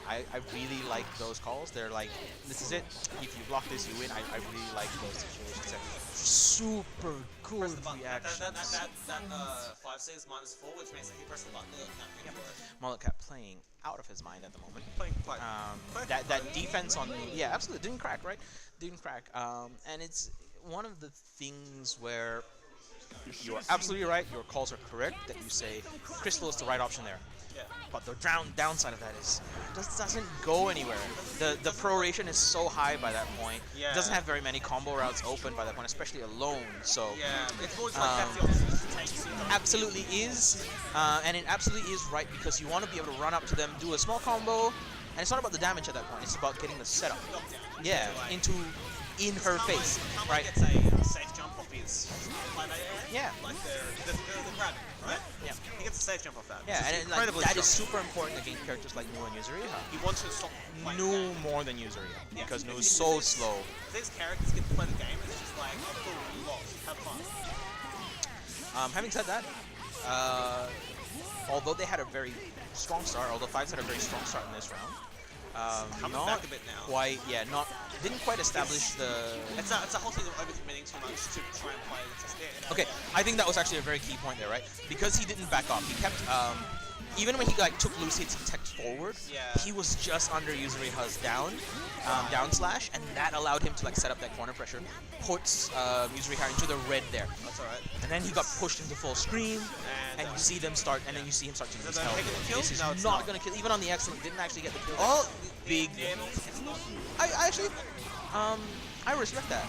I really like those calls. They're like, this is it. If you block this, you win. I really like those situations. Super good Press the button. reactions. That 5 says -4, which means that he pressed the button. Malcap playing out of his mind at the moment. Playing quite. That defense on yeah, absolutely didn't crack, right? Didn't crack. And it's one of the things where you are absolutely right. Your calls are correct. That you say Crystal is the right option there. Yeah. But the downside of that is it doesn't go anywhere. The proration is so high by that point. Yeah. It doesn't have very many combo routes open by that point, especially alone. So Yeah, it's more just like that's the option to take. So you don't- absolutely is, and it absolutely is right because you want to be able to run up to them, do a small combo, and it's not about the damage at that point. It's about getting the setup. knockdown. Yeah, Like, in her face, Carmine right? gets a safe jump off his 5AA. Yeah. Like the grabbing, right? Yeah. He gets a safe jump off that. Yeah, which is and like, incredibly that is strong. super important against characters like Nu and Yuzuriha. He wants to stop playing Nu the game. more than Yuzuriha Yeah. because Nu If is so slow. If these characters get to play the game, it's just like, oh, cool, you lost, have fun. Having said that, although they had a very strong start, although Fives had a very strong start in this round, Coming not back a bit now. quite, yeah, didn't quite establish the. It's a whole thing of overcommitting too much to try and play. It's just, yeah, Okay, I think that was actually a very key point there, right? Because he didn't back off. He kept, even when he like took loose hits, he teched forward. Yeah. He was just under Yuzuriha's down slash, and that allowed him to like set up that corner pressure, puts Yuzuriha into the red there, That's alright. and then he got pushed into full scream, and And, you see them start, and then you see him start to lose that health. taking the kill? This is No, it's not not. gonna kill. Even on the excellent, didn't actually get the kill. Oh, big. Yeah, it's not. I actually, I respect that.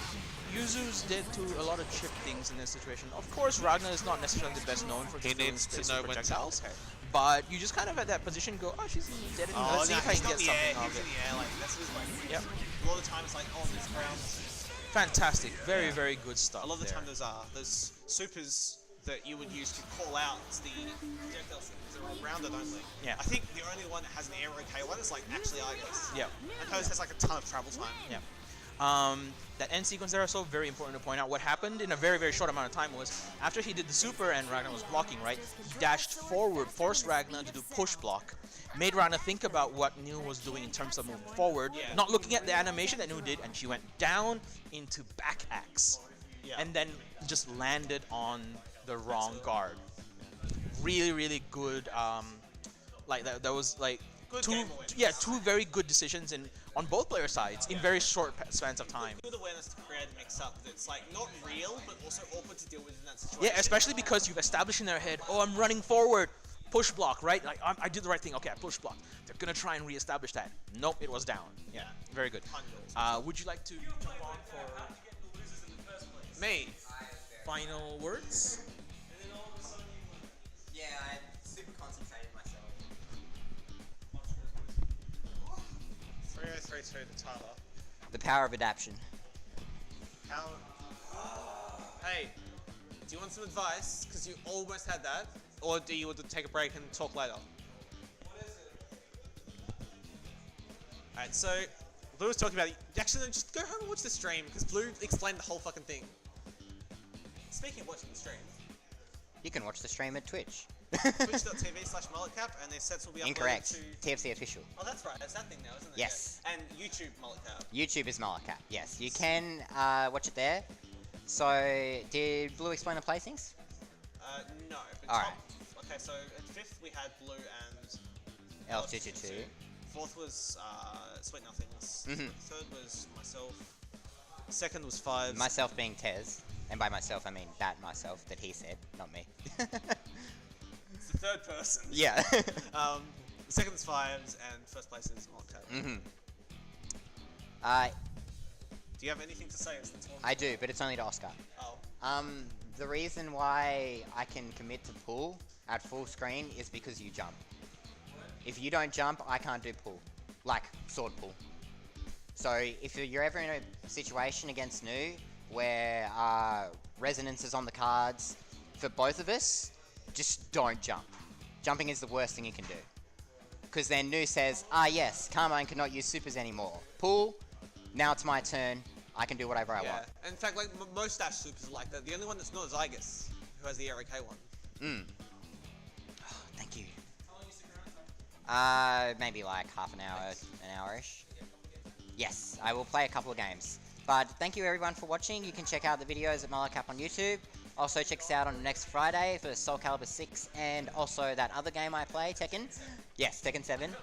Yuzu's did to a lot of chip things in this situation. Of course, Ragnar is not necessarily the best known for He just doing needs to space know when to. projectiles, Okay. but you just kind of at that position go, oh, she's dead. Oh, Let's see if I he's can not get in the air, something off he's it. in the air, like, that's just like, Yep. a lot of the time it's like, oh, this ground. Fantastic. Very, very good stuff. A lot of the there. time those supers that you would use to call out the projectiles that are rounded only. Yeah. I think the only one that has an air okay one is like actually Igus. Yeah. And Hose has like a ton of travel time. Yeah. That end sequence there is so very important to point out. What happened in a very, very short amount of time was after he did the super and Ragnar was blocking, right? He dashed forward, forced Ragnar to do push block, made Ragnar think about what Nu was doing in terms of moving forward, Yeah. not looking at the animation that Nu did, and she went down into back axe, Yeah. and then just landed on the wrong guard. Really, really good. Like that was like Good two, game awareness. yeah, two very good decisions on both player sides in very short spans of time. Good awareness to create a mix-up that's like not real, but also awkward to deal with in that situation. Yeah, especially because you've established in their head, oh, I'm running forward, push block, right? Like I did the right thing. Okay, I push block. They're gonna try and reestablish that. Nope, it was down. Yeah, very good. Would you like to jump on for Me. Final words? Yeah, I super concentrated myself. 3032 to Tyler. The power of adaption. How? Hey, do you want some advice? Because you almost had that. Or do you want to take a break and talk later? Alright, so Blue was talking about it. Actually, no, just go home and watch the stream because Blue explained the whole fucking thing. Speaking of watching the stream, You can watch the stream at Twitch. twitch.tv/mulletcap, and their sets will be uploaded Incorrect. to... TFC official. Oh, that's right. That's that thing now, isn't it? Yes. Yeah. And YouTube mulletcap. YouTube is Malacap. Yes, you can watch it there. So, did Blue explain the placings? No. But Alright. Okay, so at 5th we had Blue and L222. 4th was Sweet Nothings. Mhm. 3rd was myself. 2nd was Fives. Myself being Tez. And by myself, I mean that myself that he said, not me. It's the 3rd person. Yeah. The 2nd is Fives, and 1st place is Mulletap. Mhm. Do you have anything to say as the talk? I do, but it's only to Oscar. Oh. The reason why I can commit to pull at full screen is because you jump. If you don't jump, I can't do pull. Like, sword pull. So, if you're ever in a situation against Nu, where resonance is on the cards, for both of us, just don't jump. Jumping is the worst thing you can do. Because then Nu says, yes, Carmine cannot use supers anymore. Pull, now it's my turn, I can do whatever I want. In fact, like most dash supers are like that. The only one that's not is Igus. who has the Eric High one. Oh, thank you. Maybe like half an hour-ish. Yes, I will play a couple of games. But thank you everyone for watching. You can check out the videos at Molocap on YouTube. Also check us out on next Friday for Soul Calibur 6 and also that other game I play, Tekken. Yes, Tekken 7.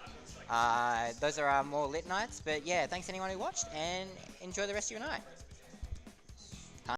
Those are our more lit nights. But yeah, thanks anyone who watched and enjoy the rest of your night.